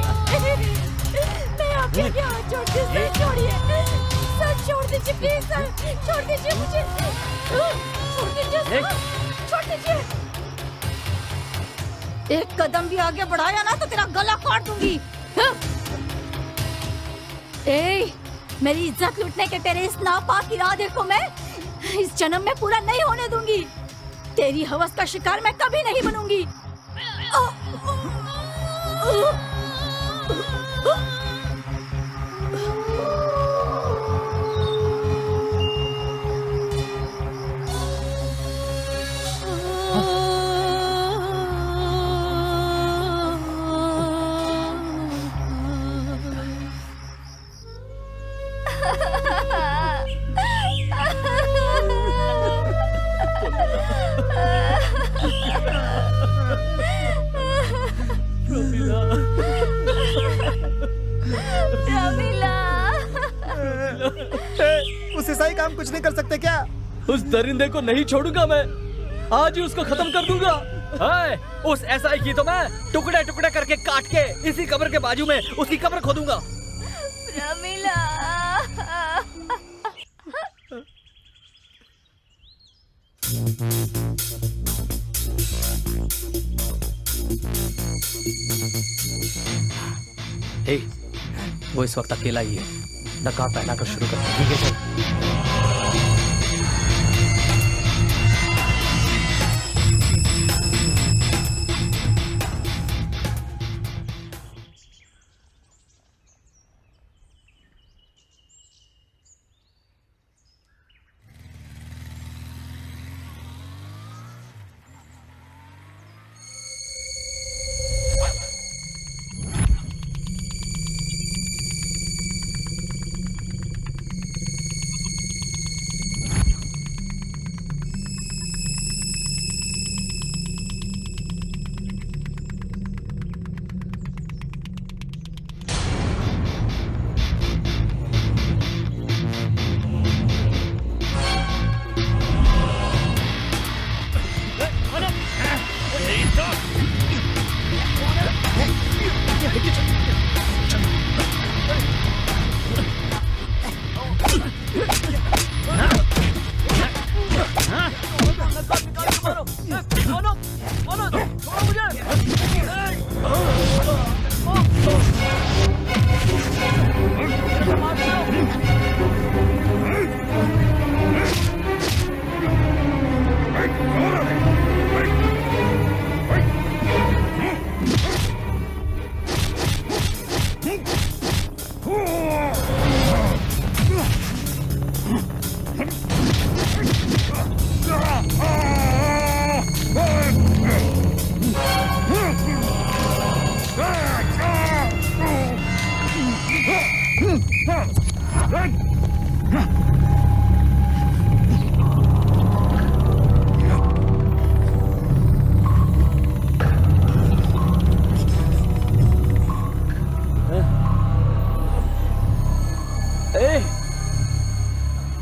मैं आपके आगे हाथ छोड़ती हूँ। प्लीज सर, छोड़ दीजिए मुझे, छोड़ दीजिए सर, छोड़ दीजिए। एक कदम भी आगे बढ़ाया ना तो तेरा गला काट दूंगी। ए, मेरी इज्जत लूटने के तेरे इस नापाक इरादे को मैं इस जन्म में पूरा नहीं होने दूंगी। तेरी हवस का शिकार मैं कभी नहीं बनूंगी। उस ईसाई का हम कुछ नहीं कर सकते क्या? उस दरिंदे को नहीं छोड़ूंगा मैं, आज ही उसको खत्म कर दूंगा। उस एसआई की तो मैं टुकड़े टुकड़े करके काट के इसी कब्र के बाजू में उसकी कब्र खोदूंगा। प्रमिला, हे, वो इस वक्त अकेला ही है, नकाब पहना कर शुरू करते हैं। ठीक है सर।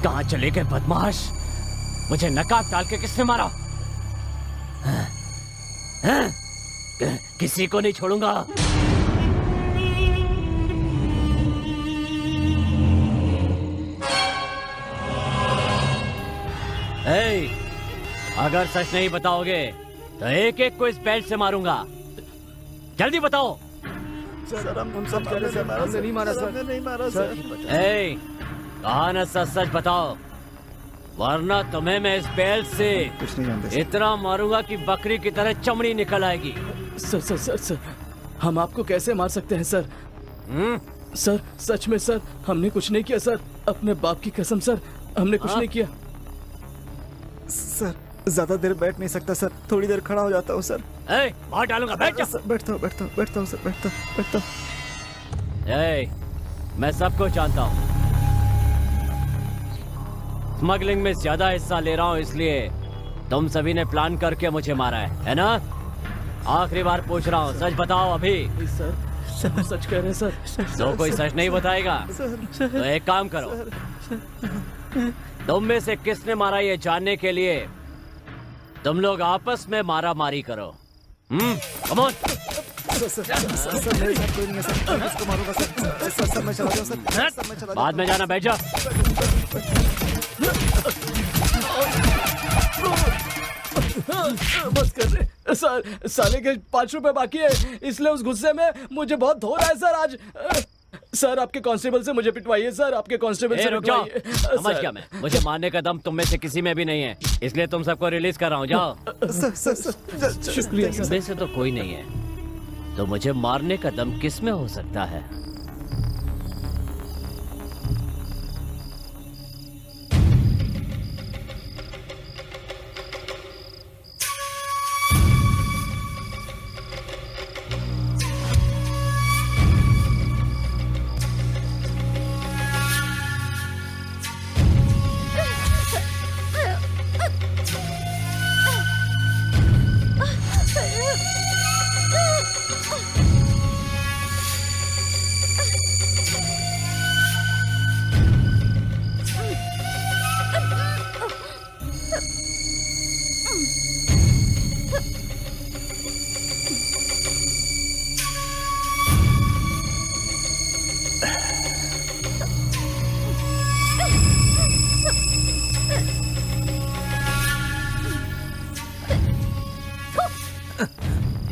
कहाँ चले गए बदमाश? मुझे नकाब डाल के किसने मारा? किसी को नहीं छोड़ूंगा। अगर सच नहीं बताओगे तो एक एक को इस बेल्ट से मारूंगा। जल्दी बताओ। सर हम सब कहने से हमने नहीं मारा सर, नहीं मारा सर। कहा न सच सच बताओ, वरना तुम्हें मैं इस बेल्ट से कुछ नहीं जानते इतना मारूंगा कि बकरी की तरह चमड़ी निकल आएगी। सर सर सर सर, हम आपको कैसे मार सकते हैं सर? सर सच में सर, हमने कुछ नहीं किया सर, अपने बाप की कसम सर, हमने कुछ नहीं किया। सर ज्यादा देर बैठ नहीं सकता सर, थोड़ी देर खड़ा हो जाता हूँ सर। मार डालूंगा, बैठ जा। बैठता हूँ सर, बैठता हूँ। मैं सबको जानता हूँ, स्मगलिंग में ज्यादा हिस्सा ले रहा हूँ, इसलिए तुम सभी ने प्लान करके मुझे मारा है ना? आखिरी बार पूछ रहा हूँ, सच बताओ अभी। सर सच कह रहे हैं सर। तो कोई सच नहीं बताएगा तो एक काम करो, तुम में से किसने मारा ये जानने के लिए तुम लोग आपस में मारा मारी करो। Come on. सर मेरे साथ कोई नहीं है सर, मैं किसको मारूंगा सर, मैं चला जाऊं सर, मैं चला बाद में जाना, बैठ जा। बस कर रहे सर, साले के 5 रुपए बाकी है, इसलिए उस गुस्से में मुझे बहुत धो रहा है सर आज। सर आपके कांस्टेबल से मुझे पिटवाइए सर, आपके कांस्टेबल से रुक जाओ। पिटवाइए। समझ गया मैं, मुझे मारने का दम तुम में से किसी में भी नहीं है, इसलिए तुम सबको रिलीज कर रहा हूँ, जाओ। शुक्रिया सर। वैसे तो कोई नहीं है, तो मुझे मारने का दम किस में हो सकता है?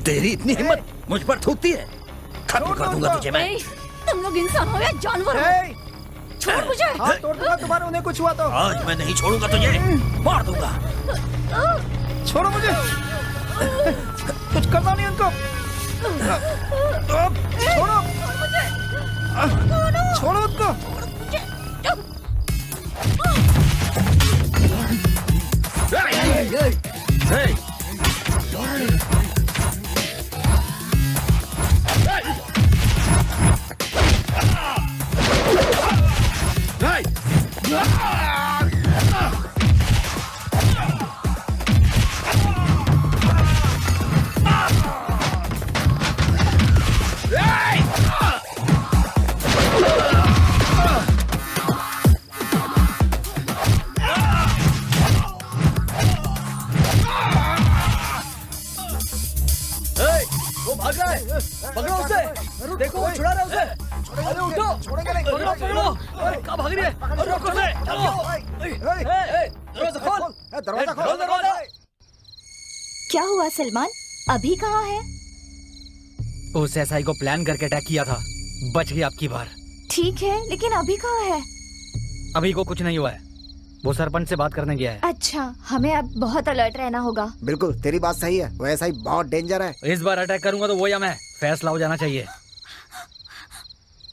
तेरी इतनी हिम्मत मुझ पर थूकती है, खत्म कर दूंगा तुझे मैं। ए, तुम लोग इंसान हो या जानवर हो? छोड़ मुझे। हाथ तोड़ दूंगा तुम्हारा, उन्हें कुछ हुआ तो। आज मैं नहीं छोड़ूंगा तुझे, मार दूंगा। छोड़ो मुझे, कुछ करना नहीं उनको। छोड़ो, छोड़ो उनको। पकड़ो उसे, देखो वो छुड़ा रहा है उसे। अरे उठो, छोड़ेंगे नहीं, पकड़ो पकड़ो। अरे कहाँ भाग रही है? रोको उसे, चलो। दरवाजा खोल, दरवाजा खोल, दरवाजा। क्या हुआ सलमान, अभी कहाँ है? उस एसआई को प्लान करके अटैक किया था, बच गई आपकी बार। ठीक है, लेकिन अभी कहाँ है? अभी को कुछ नहीं हुआ है, वो सरपंच से बात करने गया है। अच्छा, हमें अब बहुत अलर्ट रहना होगा। बिल्कुल तेरी बात सही है, वो ऐसा ही बहुत डेंजर है। इस बार अटैक करूंगा तो वो या मैं, फैसला हो जाना चाहिए।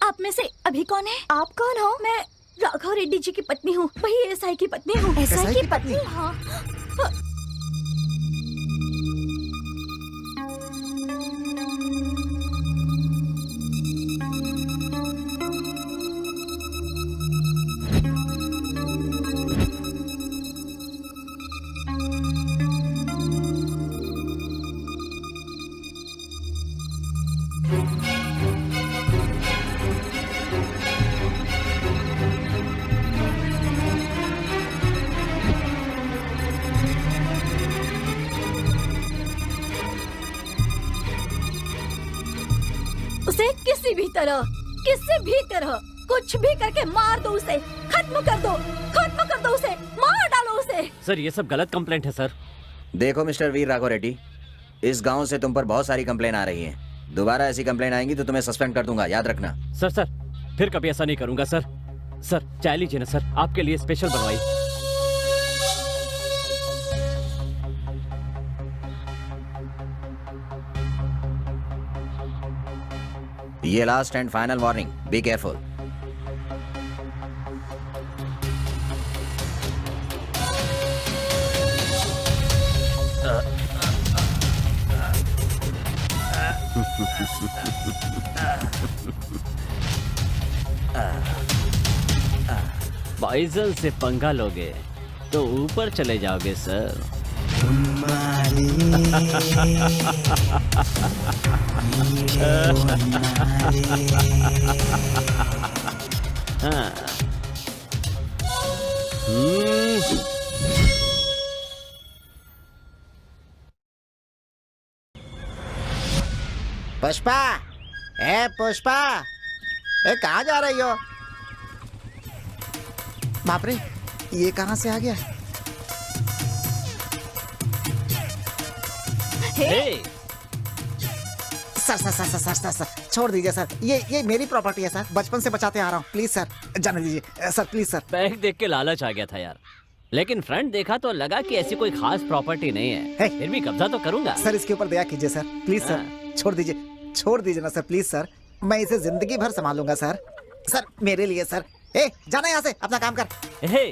आप में से अभी कौन है? आप कौन हो? मैं राघव रेड्डी जी की पत्नी हूँ, वही एसआई की पत्नी हूँ। एसआई की पत्नी? हाँ। उसे किसी भी तरह कुछ भी करके मार दो उसे, खत्म कर दो उसे, मार डालो उसे। सर ये सब गलत कंप्लेंट है सर। देखो मिस्टर वीर राघव रेड्डी, इस गांव से तुम पर बहुत सारी कंप्लेन आ रही हैं। दोबारा ऐसी कंप्लेन आएंगी तो तुम्हें सस्पेंड कर दूंगा, याद रखना। सर फिर कभी ऐसा नहीं करूंगा सर। सर चाय लीजिए ना सर, आपके लिए स्पेशल बनवाई। ये last and final warning, be careful. Baijal से पंगा लोगे तो ऊपर चले जाओगे सर। हाँ। पुष्पा, ए पुष्पा, ए कहाँ जा रही हो? बाप रे, ये कहाँ से आ गया? Hey, sir sir sir sir sir sir छोड़ दीजिए सर, ये मेरी प्रॉपर्टी है सर, बचपन से बचाते आ रहा हूँ, प्लीज सर जाने दीजिए सर, प्लीज सर। बैग देख के लालच आ गया था यार, लेकिन फ्रंट देखा तो लगा कि ऐसी कोई खास प्रॉपर्टी नहीं है। फिर भी कब्जा तो करूंगा। सर इसके ऊपर दया कीजिए सर, प्लीज सर, छोड़ दीजिए ना सर, प्लीज सर, मैं इसे जिंदगी भर संभालूंगा सर, सर मेरे लिए सर। ए जाना यहाँ से, अपना काम कर। हे,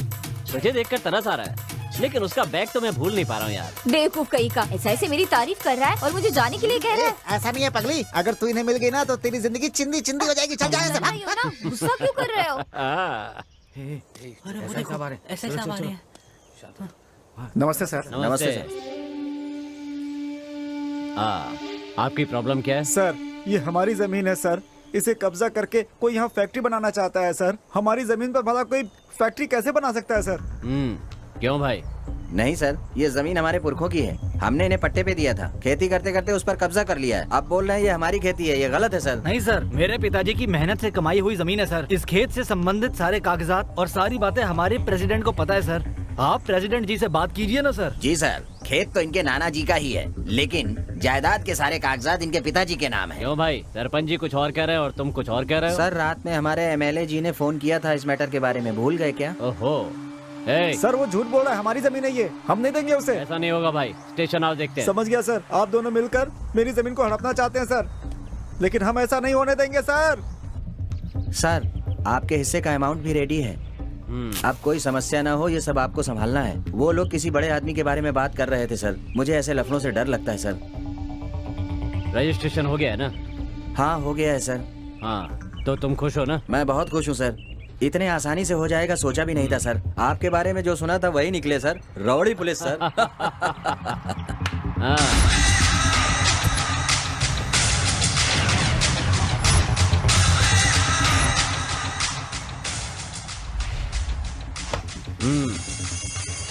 तुझे देखकर तरस आ रहा है, लेकिन उसका बैग तो मैं भूल नहीं पा रहा हूँ यार। बेवकूफ कहीं का, ऐसे मेरी तारीफ कर रहा है और मुझे जाने के लिए कह रहा है। ऐसा नहीं है पगली, अगर तू इन्हें मिल गई ना तो तेरी जिंदगी चिंदी चिंदी हो जाएगी। चल जा यहाँ से, भाग। नहीं हो ना, गुस्सा क्यों कर रहे हो? नमस्ते सर। नमस्ते सर। आपकी प्रॉब्लम क्या है? सर ये हमारी जमीन है सर, इसे कब्जा करके कोई यहाँ फैक्ट्री बनाना चाहता है सर। हमारी जमीन पर भला कोई फैक्ट्री कैसे बना सकता है सर? क्यों भाई? नहीं सर, ये जमीन हमारे पुरखों की है, हमने इन्हें पट्टे पे दिया था, खेती करते करते उस पर कब्जा कर लिया है। आप बोल रहे हैं ये हमारी खेती है, ये गलत है सर। नहीं सर, मेरे पिताजी की मेहनत से कमाई हुई जमीन है सर। इस खेत से संबंधित सारे कागजात और सारी बातें हमारे प्रेसिडेंट को पता है सर। आप प्रेसिडेंट जी से बात कीजिए ना सर। जी सर, खेत तो इनके नाना जी का ही है, लेकिन जायदाद के सारे कागजात इनके पिताजी के नाम है। क्यों भाई, सरपंच जी कुछ और कह रहे हैं और तुम कुछ और कह रहे हो? सर रात में हमारे एमएलए जी ने फोन किया था इस मैटर के बारे में, भूल गए क्या? ओहो, सर वो झूठ बोल रहा है, हमारी जमीन है ये, हम नहीं देंगे उसे। ऐसा नहीं होगा भाई, स्टेशन आओ देखते हैं। समझ गया सर, आप दोनों मिलकर मेरी जमीन को हड़पना चाहते हैं सर, लेकिन हम ऐसा नहीं होने देंगे सर। सर आपके हिस्से का अमाउंट भी रेडी है, अब कोई समस्या ना हो, ये सब आपको संभालना है। वो लोग किसी बड़े आदमी के बारे में बात कर रहे थे सर, मुझे ऐसे लफड़ों से डर लगता है सर। रजिस्ट्रेशन हो गया है ना? हाँ हो गया है सर। हाँ तो तुम खुश हो ना? मैं बहुत खुश हूँ सर, इतने आसानी से हो जाएगा सोचा भी नहीं था सर। आपके बारे में जो सुना था वही निकले सर, रौड़ी पुलिस सर।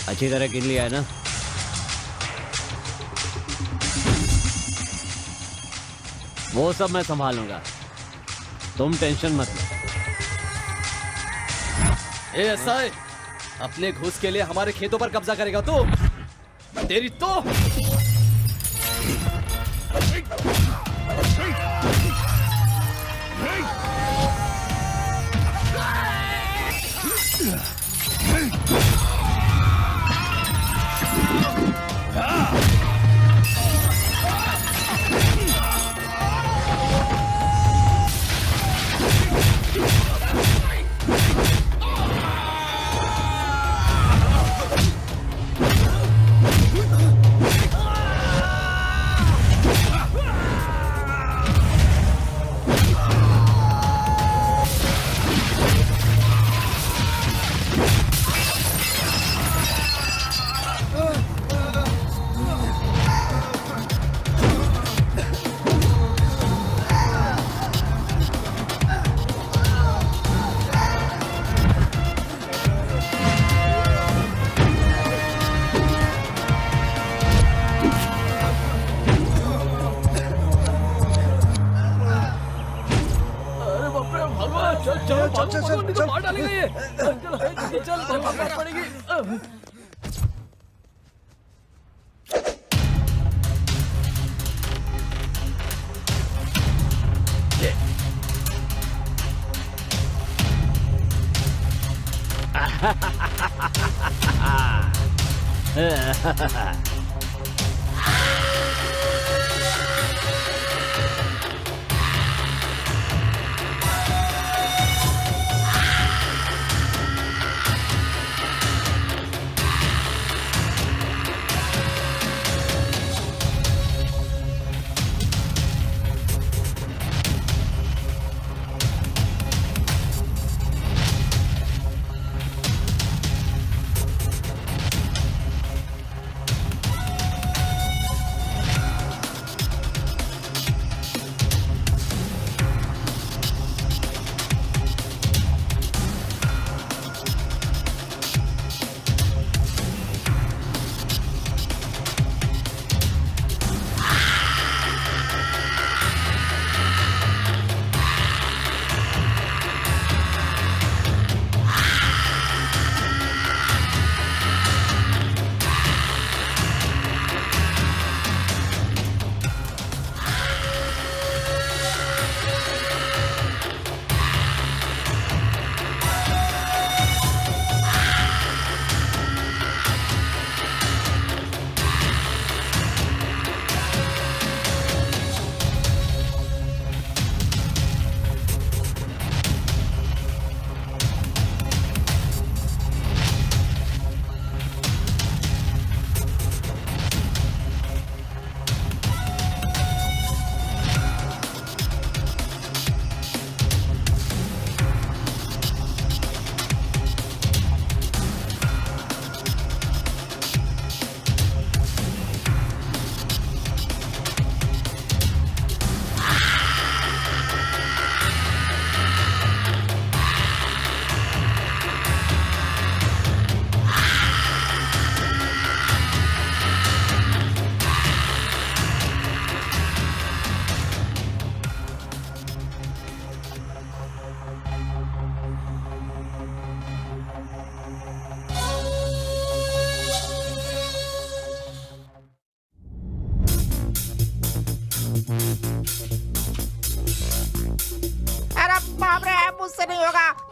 अच्छी तरह गिन लिया है ना? वो सब मैं संभालूंगा, तुम टेंशन मत लो। ऐसा है, अपने घूस के लिए हमारे खेतों पर कब्जा करेगा तो तेरी तो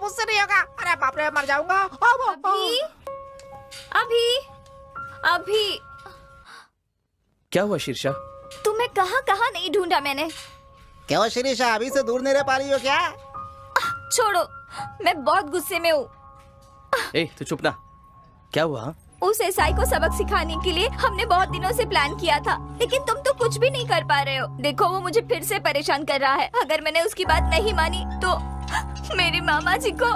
मुझसे नहीं होगा। अरे बाप रे, मर जाऊंगा। अभी अभी अभी क्या हुआ शीर्षा? तुम्हें कहाँ कहाँ नहीं ढूंढा मैंने। क्यों शिरीषा, अभी से दूर नहीं रह पा रही हो क्या? छोड़ो, मैं बहुत गुस्से में हूँ। ए तू चुप ना। क्या हुआ? उस एसआई को सबक सिखाने के लिए हमने बहुत दिनों से प्लान किया था, लेकिन तुम तो कुछ भी नहीं कर पा रहे हो। देखो वो मुझे फिर से परेशान कर रहा है। अगर मैंने उसकी बात नहीं मानी तो मेरी मामा जी को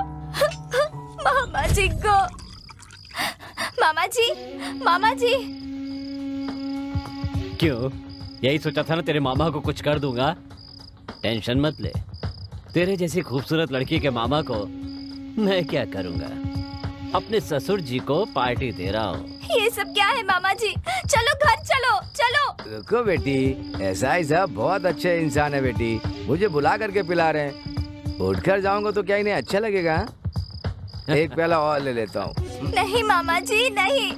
मामा जी को मामा जी क्यों? यही सोचा था ना तेरे मामा को कुछ कर दूंगा। टेंशन मत ले, तेरे जैसी खूबसूरत लड़की के मामा को मैं क्या करूंगा। अपने ससुर जी को पार्टी दे रहा हूँ। ये सब क्या है मामा जी? चलो घर चलो चलो। रुको बेटी, एसआई साहब बहुत अच्छे इंसान है बेटी, मुझे बुला करके पिला रहे हैं। उठकर जाऊंगा तो क्या इन्हें अच्छा लगेगा? एक प्याला और ले लेता हूँ। नहीं मामा जी नहीं,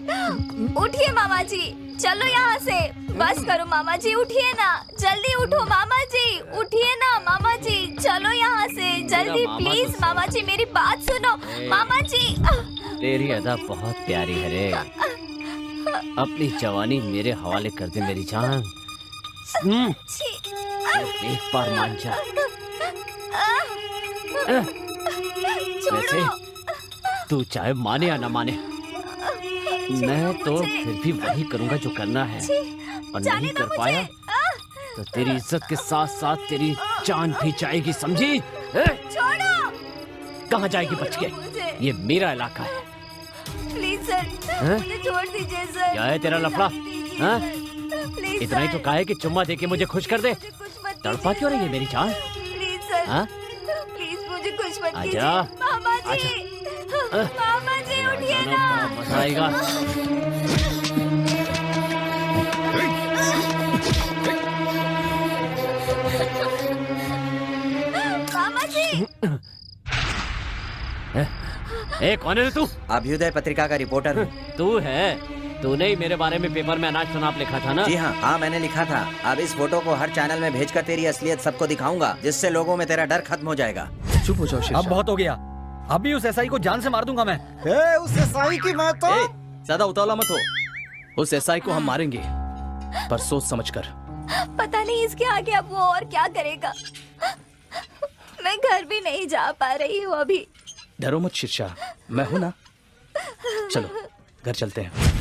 उठिए मामा जी, चलो यहाँ से। बस करो मामा जी, उठिए ना, जल्दी उठो मामा जी, उठिए ना मामा जी, चलो यहाँ से जल्दी प्लीज। मामा जी मेरी बात सुनो मामा जी। तेरी अदा बहुत प्यारी है रे। अपनी जवानी मेरे हवाले कर दे मेरी जान। एक बार मान जा। वैसे तू चाहे माने या न माने, मैं तो फिर भी वही करूंगा जो करना है। और नहीं कर पाया तो तेरी इज्जत के साथ साथ तेरी जान भी जाएगी, समझी? छोड़ो। कहाँ जाएगी बच के? ये मेरा इलाका है। प्लीज सर, मुझे छोड़ दीजिए सर। क्या है तेरा लफड़ा? हाँ? प्लीज इतना ही तो कहा है कि चुम्मा दे के मुझे खुश कर दे। तड़पा क्यों रही है मेरी जान? प्लीज सर, हाँ? प्लीज मुझे कुछ मत कीजिए। आजा। मामा जी, मामा जी उठिए ना। मजा आएगा। मामा जी। ए, कौन है तू? अभ्युदय पत्रिका का रिपोर्टर हूँ। तू है? तूने ही मेरे बारे में पेपर में अनाज शनाप लिखा था ना? जी हाँ, मैंने लिखा था। अब इस फोटो को हर चैनल में भेजकर तेरी असलियत सबको दिखाऊंगा, जिससे लोगों में तेरा डर खत्म हो जाएगा। चुप हो जाओ शीर्षा। अब बहुत हो गया, अभी उस एसआई को जान से मार दूंगा मैं। उस एसआई की मैं तो ज्यादा उतावला मत हो। उस एसआई को हम मारेंगे, पर सोच समझकर। पता नहीं इसके आगे अब वो और क्या करेगा। मैं घर भी नहीं जा पा रही हूँ अभी। डरो मत शीर्षा, मैं हूं ना। चलो घर चलते हैं।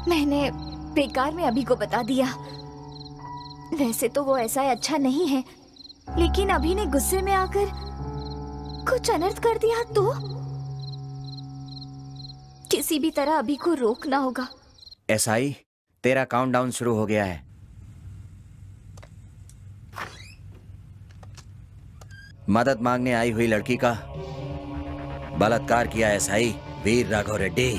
मैंने बेकार में अभी को बता दिया। वैसे तो वो ऐसा अच्छा नहीं है, लेकिन अभी ने गुस्से में आकर कुछ अनर्थ कर दिया तो किसी भी तरह अभी को रोकना होगा। एसआई, तेरा काउंटडाउन शुरू हो गया है। मदद मांगने आई हुई लड़की का बलात्कार किया एसआई वीर राघव रेड्डी।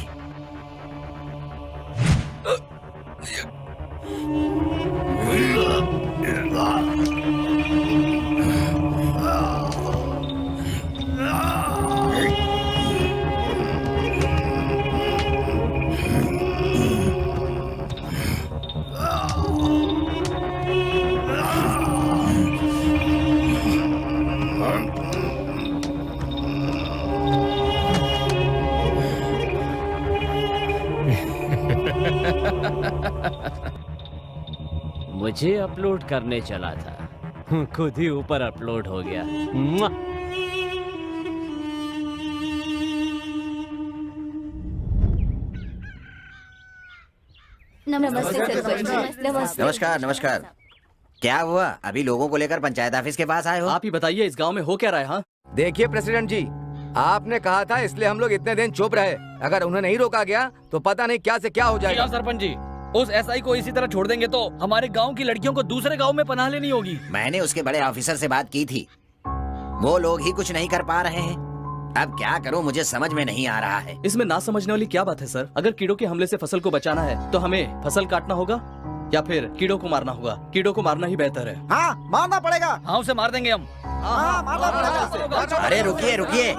मुझे अपलोड करने चला था, खुद ही ऊपर अपलोड हो गया। मुआ। नमस्ते सरपंच। नमस्ते। नमस्कार नमस्कार। क्या हुआ? अभी लोगों को लेकर पंचायत ऑफिस के पास आए हो? आप ही बताइए, इस गांव में हो क्या रहा है? हाँ देखिए प्रेसिडेंट जी, आपने कहा था इसलिए हम लोग इतने दिन चुप रहे। अगर उन्हें नहीं रोका गया तो पता नहीं क्या से क्या हो जाएगा। सरपंच जी, उस एसआई को इसी तरह छोड़ देंगे तो हमारे गांव की लड़कियों को दूसरे गांव में पनाह लेनी होगी। मैंने उसके बड़े ऑफिसर से बात की थी, वो लोग ही कुछ नहीं कर पा रहे हैं। अब क्या करूं, मुझे समझ में नहीं आ रहा है। इसमें ना समझने वाली क्या बात है सर? अगर कीड़ों के हमले से फसल को बचाना है तो हमें फसल काटना होगा या फिर कीड़ों को मारना होगा? कीड़ों को मारना ही बेहतर है। हाँ, मारना पड़ेगा। हाँ उसे मार देंगे हम। हाँ, मारना पड़ेगा। अरे रुकिए रुकिए,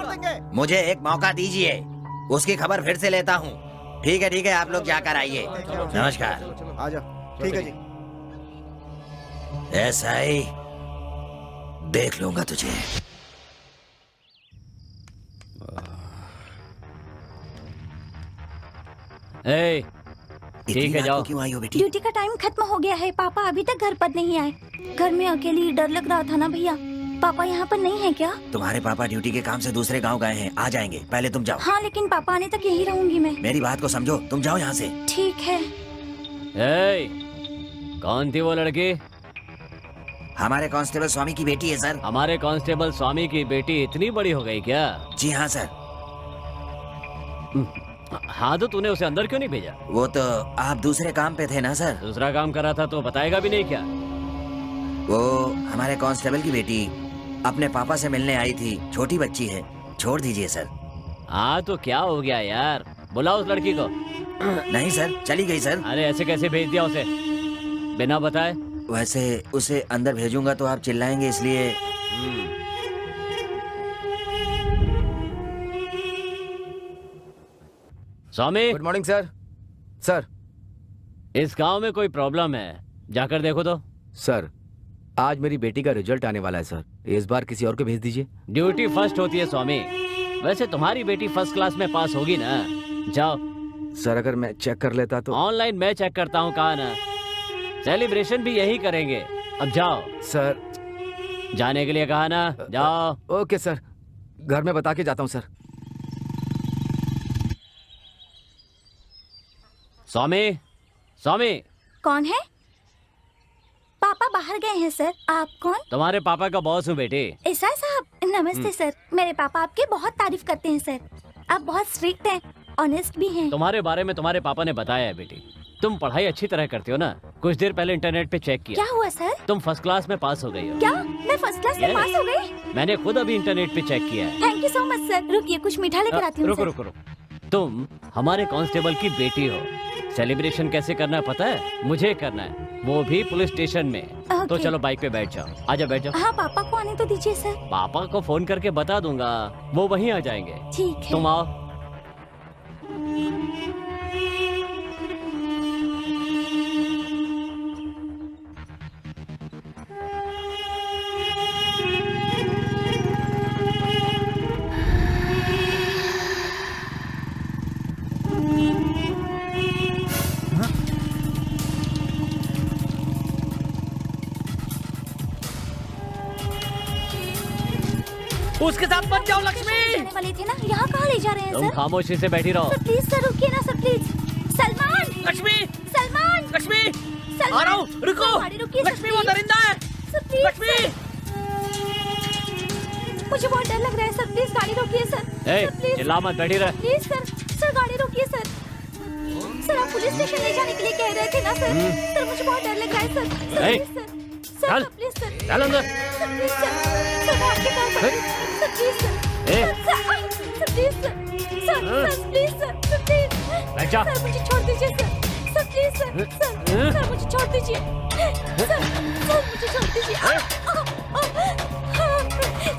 मुझे एक मौका दीजिए, उसकी खबर फिर से लेता हूँ। ठीक है, आप लोग जाकर आइए। नमस्कार। आ जाओ। ठीक है जी। एसआई, देख लूंगा तुझे। ए, ठीक है, जाओ। क्यों आई हो बेटी? ड्यूटी का टाइम खत्म हो गया है। पापा अभी तक घर पर नहीं आए। घर में अकेली डर लग रहा था ना भैया। पापा यहाँ पर नहीं है क्या? तुम्हारे पापा ड्यूटी के काम से दूसरे गांव गए हैं, आ जाएंगे। पहले तुम जाओ। हाँ, लेकिन पापा आने तक यही रहूंगी मैं। मेरी बात को समझो, तुम जाओ यहाँ से। ठीक है। ए, कौन थी वो लड़की? हमारे कांस्टेबल स्वामी की बेटी है सर। हमारे कांस्टेबल स्वामी की बेटी इतनी बड़ी हो गई क्या? जी हाँ सर। हाँ, तो तूने उसे अंदर क्यों नहीं भेजा? वो तो आप दूसरे काम पे थे ना सर। दूसरा काम कर रहा था तो बताएगा भी नहीं क्या? वो हमारे कांस्टेबल की बेटी अपने पापा से मिलने आई थी। छोटी बच्ची है, छोड़ दीजिए सर। हाँ, तो क्या हो गया यार? बुलाओ उस लड़की को। नहीं सर, चली गई सर। अरे ऐसे कैसे भेज दिया उसे बिना बताए? वैसे उसे अंदर भेजूंगा तो आप चिल्लाएंगे, इसलिए। स्वामी, गुड मॉर्निंग सर। सर, इस गांव में कोई प्रॉब्लम है, जाकर देखो तो। सर, आज मेरी बेटी का रिजल्ट आने वाला है सर। इस बार किसी और को भेज दीजिए। ड्यूटी फर्स्ट होती है स्वामी। वैसे तुम्हारी बेटी फर्स्ट क्लास में पास होगी ना? जाओ। सर, अगर मैं चेक कर लेता तो। ऑनलाइन मैं चेक करता हूँ, कहा ना। सेलिब्रेशन भी यही करेंगे। अब जाओ। सर, जाने के लिए कहा ना, जाओ। ओके सर, घर में बता के जाता हूँ सर। स्वामी, स्वामी। कौन है? पापा बाहर गए हैं सर। आप कौन? तुम्हारे पापा का बॉस हूँ बेटी। ऐसा है साहब? नमस्ते सर। मेरे पापा आपकी बहुत तारीफ करते हैं सर। आप बहुत स्ट्रिक्ट हैं, ऑनेस्ट भी हैं। तुम्हारे बारे में तुम्हारे पापा ने बताया है बेटी। तुम पढ़ाई अच्छी तरह करते हो ना? कुछ देर पहले इंटरनेट पे चेक किया। क्या हुआ सर? तुम फर्स्ट क्लास में पास हो गई हो। क्या मैं फर्स्ट क्लास में पास हो गई? मैंने खुद अभी इंटरनेट पे चेक किया है। Thank you so much sir. रुकिए, कुछ मीठा लेकर आती हूँ। रुको रुको रुको। तुम हमारे कांस्टेबल की बेटी हो। सेलिब्रेशन कैसे करना है पता है? मुझे करना है, वो भी पुलिस स्टेशन में। तो चलो बाइक पे बैठ जाओ। आजा, बैठ जाओ। हाँ, पापा को आने तो दीजिए सर। पापा को फोन करके बता दूंगा, वो वहीं आ जाएंगे। ठीक है। तुम आओ। उसके साथ मत जाओ लक्ष्मी। जाने वाली थी ना, यहाँ कहाँ ले जा रहे हैं तुम सर? खामोशी से बैठी रहो। सर प्लीज सर, रुकिए ना सर, प्लीज। सलमान, लक्ष्मी, सलमान, लक्ष्मी, सलमान, आ रहा हूँ, रुको। गाड़ी रुकिए सर, लक्ष्मी, वो प्लीज। दरिंदा है। Sir please. लक्ष्मी, मुझे बहुत डर लग रहा है सर, प्लीज गाड़ी रोकिए सर। A, sir, please. चिल्ला मत, बैठी रह। प्लीज सर, सर गाड़ी रोकिए सर। सर आप पुलिस स्टेशन ले जाने के लिए कह रहे थे ना सर? सर मुझे बहुत डर लग रहा है sir. Sir A, please sir, sir चल, प्लीज सर। चल अंदर। सर प्लीज सर, सर मैं आपके पैर पड़ती हूँ। Sir please sir. A, sir please sir, sir please sir, sir please. बैठ जा। सर मुझे छोड़ दीजिए sir. Sir please sir, sir मुझे छोड़ दीजिए। सर मुझे छोड़ दीजिए।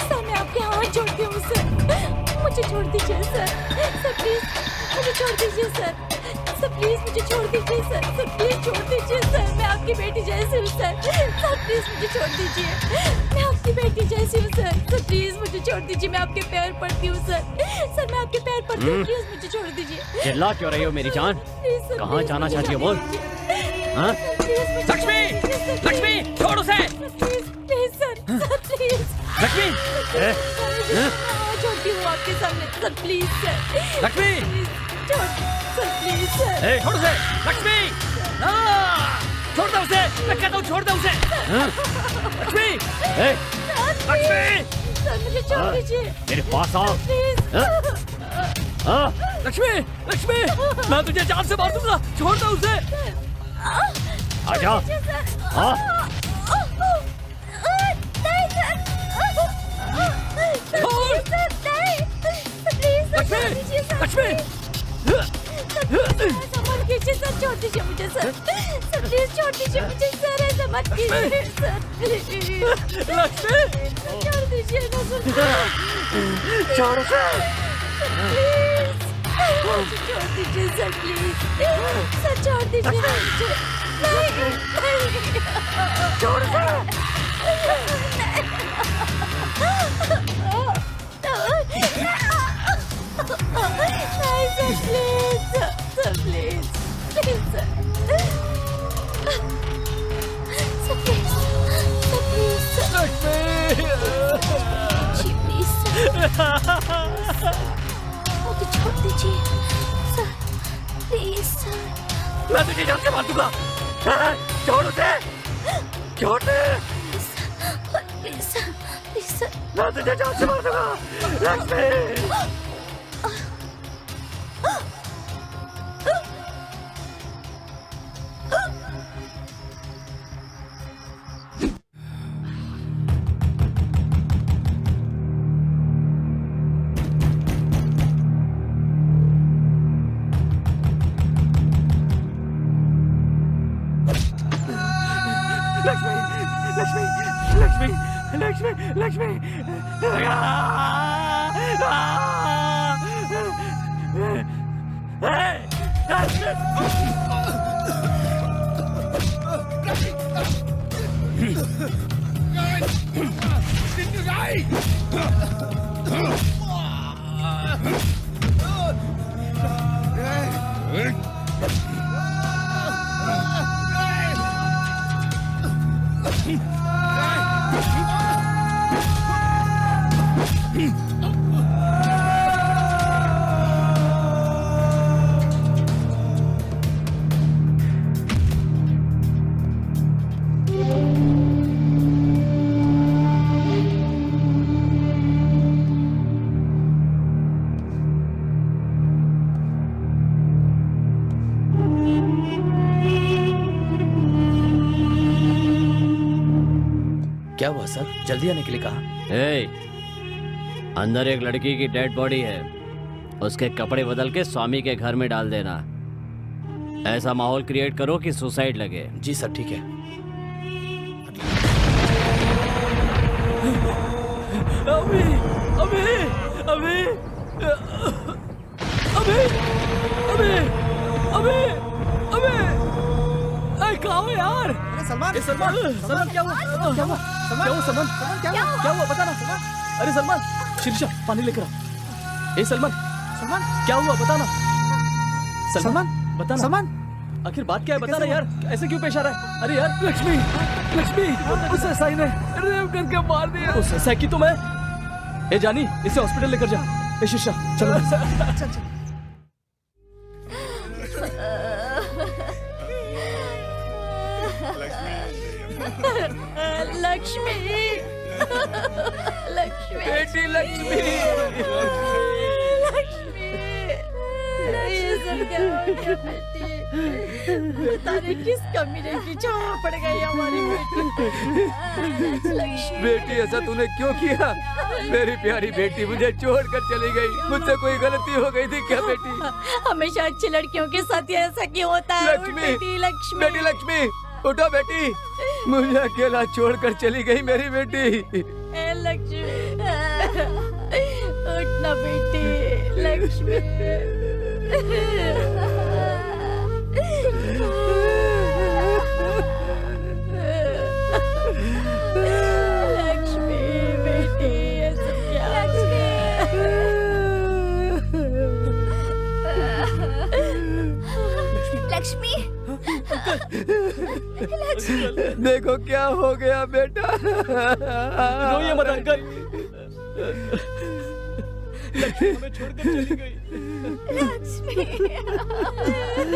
सर मैं आपके हाथ जोड़ती हूँ सर, मुझे छोड़ दीजिए सर। सर प्लीज मुझे छोड़ दीजिए सर। सर प्लीज मुझे छोड़ दीजिए सर। सर प्लीज छोड़ दीजिए सर, मैं आपकी बेटी जैसी हूँ सर। सर प्लीज मुझे छोड़ दीजिए, मैं आपकी बेटी जैसी हूँ सर। सर प्लीज मुझे छोड़ दीजिए, मैं आपके पैर पड़ती हूँ सर। सर मैं आपके पैर पड़ती हूँ, प्लीज मुझे छोड़ दीजिए। चिल्ला क्यों रही हो मेरी जान? प्लीज सर, कहाँ प्लीज जाना मुझे चाहती हो, छोड़ बोल। दीजिए। हाँ? सर, प्लीज मुझे लक्ष्मी, छोड़ दीजिए, सर, लक्ष्मी, प्लीज। छोड़ उसे। Please please sir, sir please. Lakshmi, मैं हाथ जोड़ती हूँ आपके सामने sir, please sir. Lakshmi, please छोड़, सर प्लीज सर। ए, छोड़ उसे। लक्ष्मी, छोड़ दे उसे। मैं कहता हूँ छोड़ दे उसे। लक्ष्मी, ए, लक्ष्मी, सर मुझे छोड़ दीजिए मेरे पास आओ। प्लीज। हाँ? लक्ष्मी, लक्ष्मी, मैं तुझे जान से मार दूंगा। छोड़ दे उसे। आजा। हाँ? नहीं सर, छोड़। सर नहीं, प्लीज सर, छोड़ दीजिए सर। लक्ष्मी, ऐसा मत कीजिए सर, छोड़ दीजिए मुझे सर। सर प्लीज छोड़ दीजिए मुझे सर, ऐसा मत कीजिए सर, प्लीज। लक्ष्मी, छोड़ दीजिए ना सर, छोड़ उसे। प्लीज। छोड़ दीजिए सर प्लीज, सर छोड़ दीजिए। नहीं, छोड़ दे। नहीं sir please, sir please, please sir, sir please, sir please, please sir, मुझे छोड़ दीजिए सर, प्लीज सर। मैं तुझे जान से मार दूंगा। छोड़ उसे, छोड़ दे। Please sir, please sir. मैं तुझे जान से मार दूंगा। लक्ष्मी। लक्ष्मी क्या हुआ सर? जल्दी आने के लिए कहा। अंदर एक लड़की की डेड बॉडी है, उसके कपड़े बदल के स्वामी के घर में डाल देना। ऐसा माहौल क्रिएट करो कि सुसाइड लगे। जी सर, ठीक है। अभी अभी अभी अभी अभी अभी अभी कहाँ हो यार? सलमान, सलमान, सलमान क्या हुआ? क्या हुआ? क्या हुआ सलमान? क्या हुआ बता ना। अरे सलमान, शीर्षा पानी लेकर आ। ए सलमान, सलमान क्या हुआ बता ना। सलमान, बता ना। सलमान, आखिर बात क्या है बता ना यार, ऐसे क्यों पेश आ रहा है? अरे यार लक्ष्मी, लक्ष्मी उस एसआई ने रेप करके मार दिया। उस एसआई की तो मैं। ए जानी, इसे हॉस्पिटल लेकर जा। ए शीर्षा चलो। चल चल। लक्ष्मी, लक्ष्मी, बेटी लक्ष्मी, लक्ष्मी, ये सब क्या हो गया बेटी? पता नहीं किस कमीने की छाया पड़ गई हमारी बेटी। लक्ष्मी, बेटी ऐसा तूने क्यों किया? मेरी प्यारी बेटी मुझे छोड़कर चली गई। मुझसे कोई गलती हो गई थी क्या बेटी? हमेशा अच्छी लड़कियों के साथ ही ऐसा क्यों होता है? लक्ष्मी, बेटी लक्ष्मी, बेटी लक्ष्मी, उठो बेटी। मुझे अकेला छोड़कर चली गई मेरी बेटी। ए लक्ष्मी, उठना बेटी लक्ष्मी। लक्ष्मी बेटी, ये सब क्या? लक्ष्मी, देखो क्या हो गया बेटा। रोइए मत अंकल। लक्ष्मी हमें छोड़कर चली गई।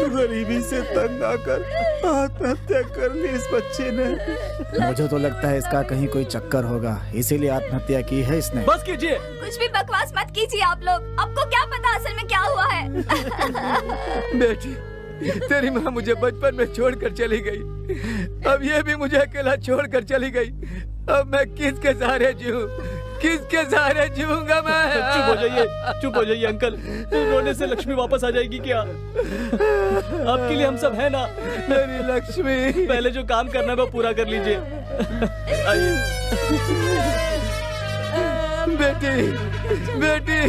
गरीबी से तंग आकर आत्महत्या कर ली इस बच्चे ने। मुझे तो लगता है इसका कहीं कोई चक्कर होगा, इसीलिए आत्महत्या की है इसने। बस कीजिए। कुछ भी बकवास मत कीजिए आप लोग। आपको क्या पता असल में क्या हुआ है? बेटी, तेरी माँ मुझे बचपन में छोड़कर चली गई, अब ये भी मुझे अकेला छोड़कर चली गई। अब मैं किसके सहारे जीऊं? किसके सहारे जीऊंगा मैं? चुप हो जाइए, चुप हो जाइए अंकल। रोने से लक्ष्मी वापस आ जाएगी क्या? आपके लिए हम सब है ना। मेरी लक्ष्मी, पहले जो काम करना है वो पूरा कर लीजिए। आइए। बेटी, बेटी।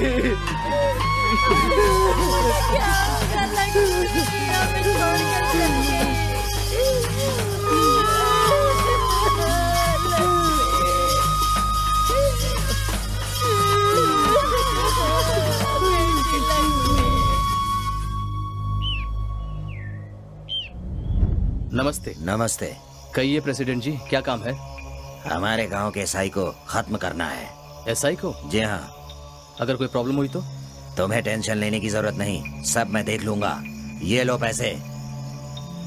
नमस्ते। नमस्ते। कहिए प्रेसिडेंट जी, क्या काम है? हमारे गांव के एसआई को खत्म करना है। एसआई को? जी हाँ। अगर कोई प्रॉब्लम हुई तो? तुम्हें टेंशन लेने की जरूरत नहीं, सब मैं देख लूंगा। ये लो पैसे।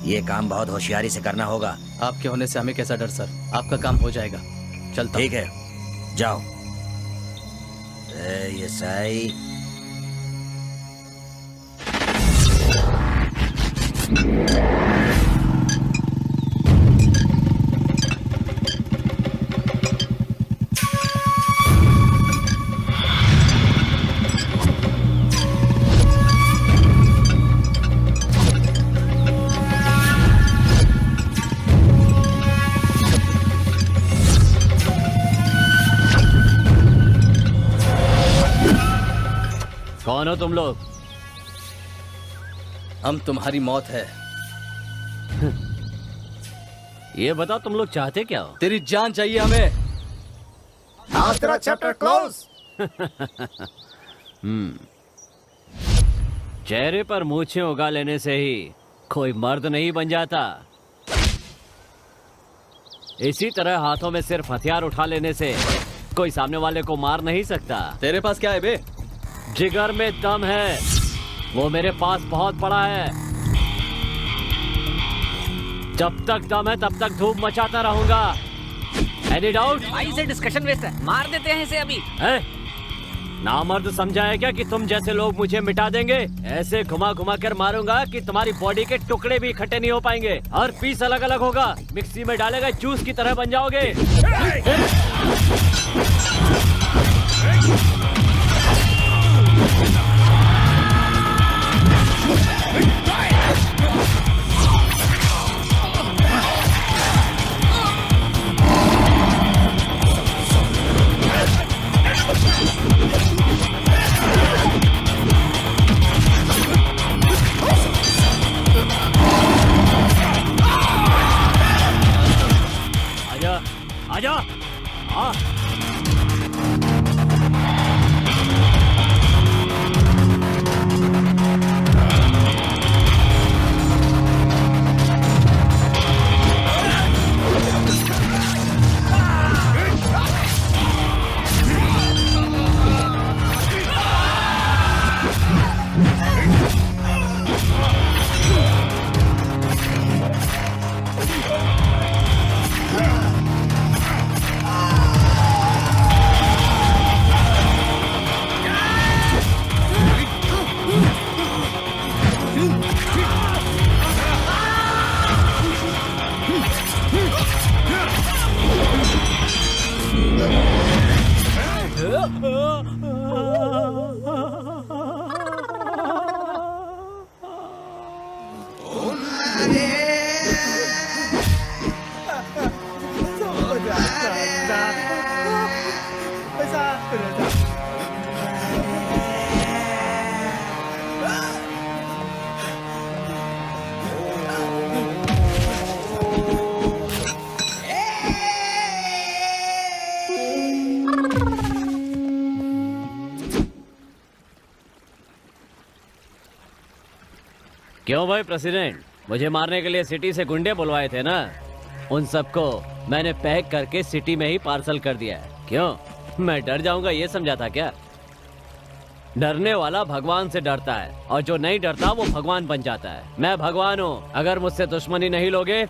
ये काम बहुत होशियारी से करना होगा। आपके होने से हमें कैसा डर सर, आपका काम हो जाएगा। चलता। ठीक है, जाओ। एसआई कौन हो तुम लोग? हम तुम्हारी मौत है। ये बताओ तुम लोग चाहते क्या हो? तेरी जान चाहिए हमें। आज तेरा चैप्टर क्लोज। चेहरे पर मूछें उगा लेने से ही कोई मर्द नहीं बन जाता। इसी तरह हाथों में सिर्फ हथियार उठा लेने से कोई सामने वाले को मार नहीं सकता। तेरे पास क्या है बे? जिगर में दम है, वो मेरे पास बहुत बड़ा है। जब तक दम है तब तक धूप मचाता रहूंगा। Any doubt? भाई से डिस्कशन वेस्ट है, मार देते हैं इसे अभी। नामर्द समझा है क्या कि तुम जैसे लोग मुझे मिटा देंगे? ऐसे घुमा घुमा कर मारूंगा कि तुम्हारी बॉडी के टुकड़े भी इकट्ठे नहीं हो पाएंगे। हर पीस अलग अलग होगा, मिक्सी में डालेगा जूस की तरह बन जाओगे। आजा, आजा, आ। क्यों भाई प्रेसिडेंट, मुझे मारने के लिए सिटी से गुंडे बुलवाए थे ना? उन सबको मैंने पैक करके सिटी में ही पार्सल कर दिया है। क्यों, मैं डर जाऊंगा ये समझा था क्या? डरने वाला भगवान से डरता है और जो नहीं डरता वो भगवान बन जाता है। मैं भगवान हूँ। अगर मुझसे दुश्मनी नहीं लोगे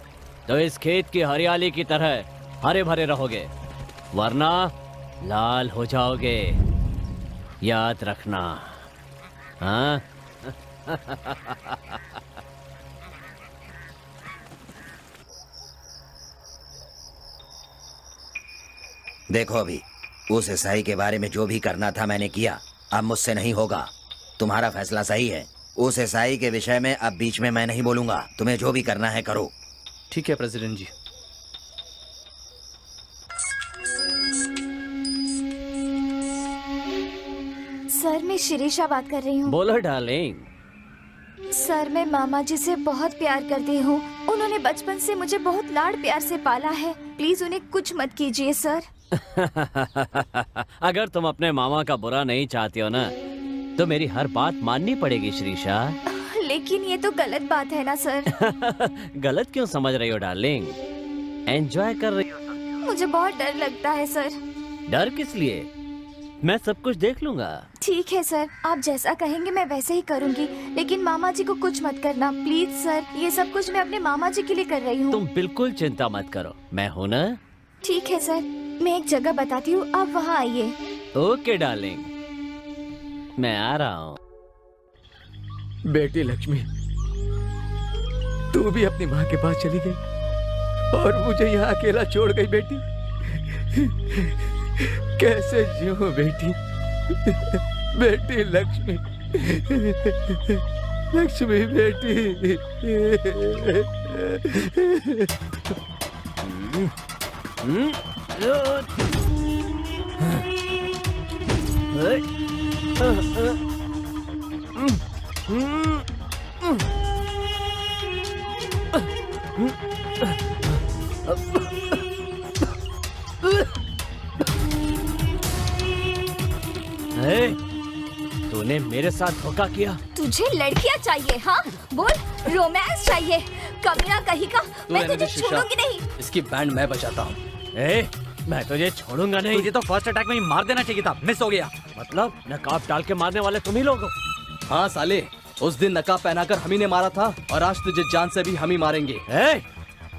तो इस खेत की हरियाली की तरह हरे भरे रहोगे, वरना लाल हो जाओगे। याद रखना। हाँ? देखो, अभी उस ईसाई के बारे में जो भी करना था मैंने किया। अब मुझसे नहीं होगा। तुम्हारा फैसला सही है। उस ईसाई के विषय में अब बीच में मैं नहीं बोलूंगा। तुम्हें जो भी करना है करो। ठीक है प्रेसिडेंट जी। सर, मैं शिरीषा बात कर रही हूँ। बोलो डार्लिंग। सर, मैं मामा जी से बहुत प्यार करती हूँ। उन्होंने बचपन से मुझे बहुत लाड प्यार से पाला है। प्लीज उन्हें कुछ मत कीजिए सर। अगर तुम अपने मामा का बुरा नहीं चाहती हो ना, तो मेरी हर बात माननी पड़ेगी शिरीषा। लेकिन ये तो गलत बात है ना सर। गलत क्यों समझ रही हो डार्लिंग? एंजॉय कर रही हो। मुझे बहुत डर लगता है सर। डर किस लिए? मैं सब कुछ देख लूंगा। ठीक है सर, आप जैसा कहेंगे मैं वैसे ही करूंगी, लेकिन मामा जी को कुछ मत करना प्लीज सर। ये सब कुछ मैं अपने मामा जी के लिए कर रही हूँ। तुम बिल्कुल चिंता मत करो, मैं हूँ ना। ठीक है सर, मैं एक जगह बताती हूँ, आप वहाँ आइए। ओके डार्लिंग, मैं आ रहा हूँ। बेटी लक्ष्मी, तू भी अपनी माँ के पास चली गई और मुझे यहाँ अकेला छोड़ गई बेटी। कैसे जीऊं बेटी? बेटी लक्ष्मी, लक्ष्मी बेटी। तूने मेरे साथ धोखा किया। तुझे लड़कियाँ चाहिए? हाँ बोल, रोमांस चाहिए? कमीना कहीं का, मैं तुझे छोड़ूंगी नहीं। इसकी बैंड मैं बजाता हूँ। मैं तुझे छोड़ूंगा नहीं। तुझे तो फर्स्ट अटैक में ही मार देना चाहिए था, मिस हो गया। मतलब नकाब डाल के मारने वाले तुम ही लोग हो? हाँ साले, उस दिन नकाब पहनाकर हम ही ने मारा था और आज तुझे जान से भी हम ही मारेंगे।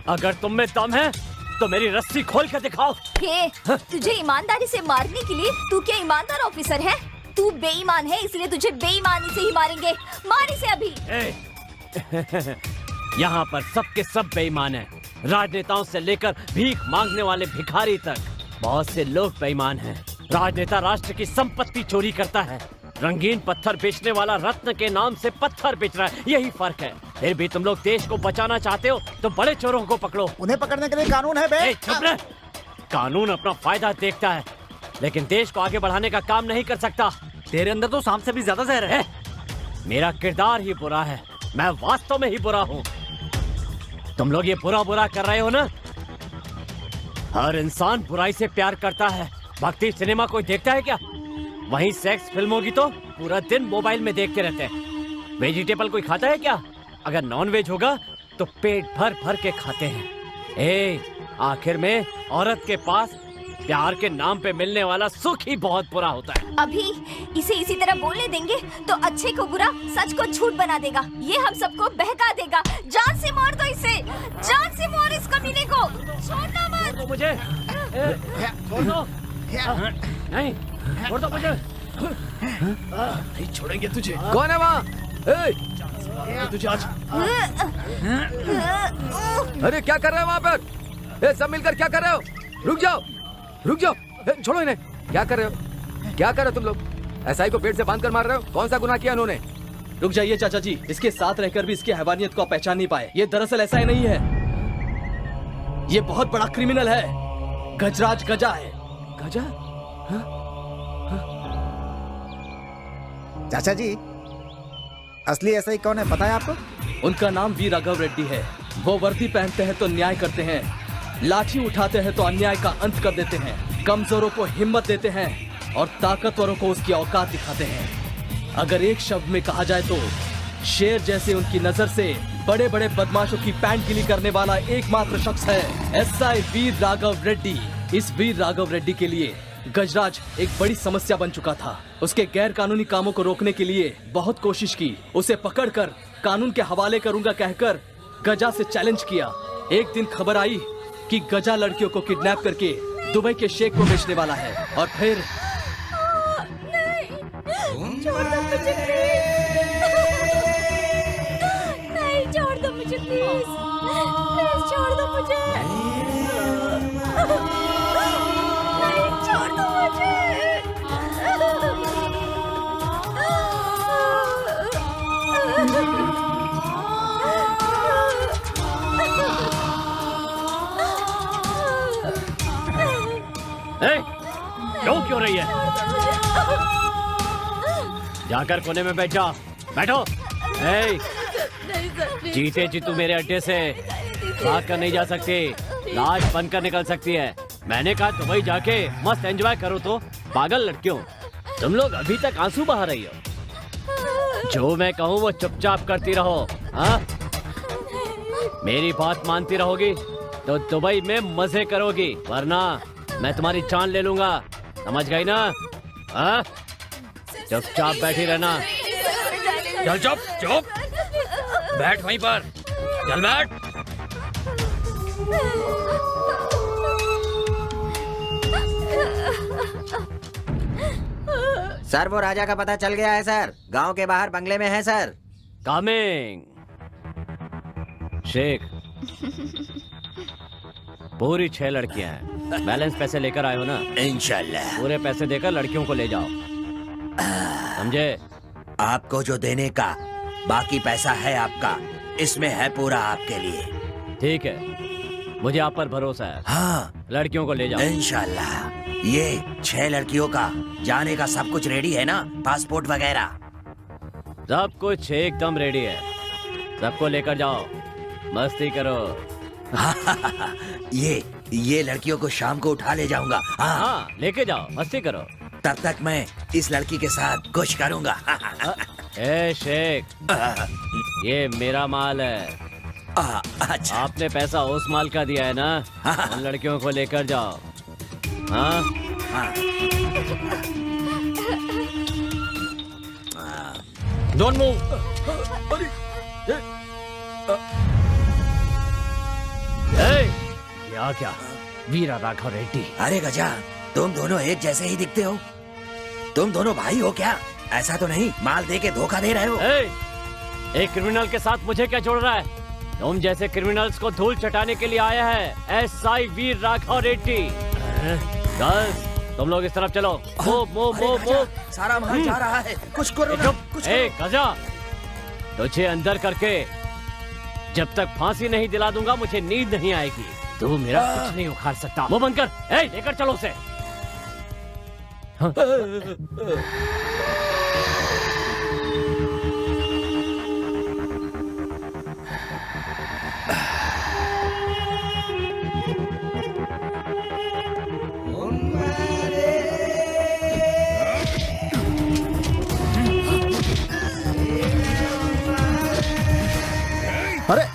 अगर तुम में दम है तो मेरी रस्सी खोल कर दिखाओ। तुझे ईमानदारी से मारने के लिए तू क्या ईमानदार ऑफिसर है? तू बेईमान है, इसलिए तुझे बेईमानी से ही मारेंगे। मार इसे अभी। यहाँ पर सबके सब बेईमान हैं। राजनेताओं से लेकर भीख मांगने वाले भिखारी तक बहुत से लोग बेईमान हैं। राजनेता राष्ट्र की संपत्ति चोरी करता है, रंगीन पत्थर बेचने वाला रत्न के नाम से पत्थर बेच रहा है। यही फर्क है। फिर भी तुम लोग देश को बचाना चाहते हो तो बड़े चोरों को पकड़ो। उन्हें पकड़ने के लिए कानून है बे। चुप रह। कानून अपना फायदा देखता है, लेकिन देश को आगे बढ़ाने का काम नहीं कर सकता। तेरे अंदर तो सांप से भी ज्यादा जहर है। मेरा किरदार ही बुरा है, मैं वास्तव में ही बुरा हूँ। तुम लोग ये बुरा बुरा कर रहे हो ना। हर इंसान बुराई से प्यार करता है। भक्ति सिनेमा कोई देखता है क्या? वहीं सेक्स फिल्म होगी तो पूरा दिन मोबाइल में देखते रहते हैं। वेजिटेबल कोई खाता है क्या? अगर नॉन वेज होगा तो पेट भर भर के खाते हैं। आखिर में औरत के पास प्यार के नाम पे मिलने वाला सुख ही बहुत बुरा होता है। अभी इसे इसी तरह बोलने देंगे तो अच्छे को बुरा, सच को झूठ बना देगा। ये हम सबको बहका देगा। जान से मार दो इसे, जान से मार इस कमीने को। छोड़ना मत। तो मुझे छोड़ दो। नहीं छोड़ दो मुझे। नहीं छोड़ेंगे तुझे। कौन है वहाँ? तुझे आज। अरे क्या कर रहे हो वहाँ पर? सब मिलकर क्या कर रहे हो? रुक जाओ, रुक जाओ। छोड़ो इन्हें। क्या कर रहे हो? क्या कर रहे हो तुम लोग? एसआई को पेट से बांध कर मार रहे हो? कौन सा गुनाह किया उन्होंने? रुक जाइए चाचा जी, इसके साथ रहकर भी इसकी हैवानियत को आप पहचान नहीं पाए। ये दरअसल ऐसा ही नहीं है, ये बहुत बड़ा क्रिमिनल है। गजराज गजा है। गजा? चाचा जी, असली एसआई कौन है पता है आपको? उनका नाम वी राघव रेड्डी है। वो वर्दी पहनते हैं तो न्याय करते हैं, लाठी उठाते हैं तो अन्याय का अंत कर देते हैं, कमजोरों को हिम्मत देते हैं और ताकतवरों को उसकी औकात दिखाते हैं। अगर एक शब्द में कहा जाए तो शेर जैसे उनकी नजर से बड़े बड़े बदमाशों की पैंट गिली करने वाला एकमात्र शख्स है एसआई वीर राघव रेड्डी। इस वीर राघव रेड्डी के लिए गजराज एक बड़ी समस्या बन चुका था। उसके गैर कानूनी कामों को रोकने के लिए बहुत कोशिश की। उसे पकड़कर कानून के हवाले करूंगा कहकर गजा से चैलेंज किया। एक दिन खबर आई कि गजा लड़कियों को किडनैप करके दुबई के शेख को बेचने वाला है और फिर नहीं, छोड़ दो मुझे प्लीज, प्लीज छोड़ दो मुझे, नहीं छोड़ दो मुझे। रो क्यों रही है? जाकर कोने में बैठ जाओ। बैठो। जीते जी तू मेरे अड्डे से भाग कर नहीं जा सकती, लाश बनकर निकल सकती है। मैंने कहा दुबई जाके मस्त एंजॉय करो। तो पागल लड़कियों, तुम लोग अभी तक आंसू बहा रही हो। जो मैं कहूँ वो चुपचाप करती रहो। हाँ, मेरी बात मानती रहोगी तो दुबई में मजे करोगी, वरना मैं तुम्हारी जान ले लूंगा, समझ गई ना? हाँ, चुपचाप बैठी रहना। चल चुप चुप, बैठ वहीं पर, चल बैठ। सर वो राजा का पता चल गया है सर, गांव के बाहर बंगले में है सर। कमिंग। शेख, पूरी 6 लड़कियां हैं। बैलेंस पैसे लेकर आए हो ना? इंशाल्लाह। पूरे पैसे देकर लड़कियों को ले जाओ, समझे? आपको जो देने का बाकी पैसा है आपका, इसमें है पूरा आपके लिए। ठीक है, मुझे आप पर भरोसा है। हाँ, लड़कियों को ले जाओ। इंशाल्लाह। ये 6 लड़कियों का जाने का सब कुछ रेडी है ना? पासपोर्ट वगैरह सब कुछ एकदम रेडी है, सबको लेकर जाओ, मस्ती करो। ये लड़कियों को शाम को उठा ले जाऊंगा। हाँ, लेके जाओ, मस्ती करो। तब तक मैं इस लड़की के साथ कुछ करूंगा। ए शेख, ये मेरा माल है। अच्छा, आपने पैसा उस माल का दिया है ना? उन लड़कियों को लेकर जाओ। हाँ? Don't move. क्या वीरा राघव रेड्डी। अरे गजा, तुम दोनों एक जैसे ही दिखते हो। तुम दोनों भाई हो क्या? ऐसा तो नहीं माल दे के धोखा दे रहे हो? एक क्रिमिनल के साथ मुझे क्या जोड़ रहा है? तुम जैसे क्रिमिनल्स को धूल चटाने के लिए आया है एसआई वीर राघव रेड्डी। गर्ल्स, तुम लोग इस तरफ चलो। मूव। सारा माल जा रहा है, कुछ करो ना, कुछ करो। गजा, तुझे अंदर करके जब तक फांसी नहीं दिला दूंगा मुझे नींद नहीं आएगी। तू मेरा कुछ नहीं उखाड़ सकता। मुंह बंद कर। लेकर चलो उसे।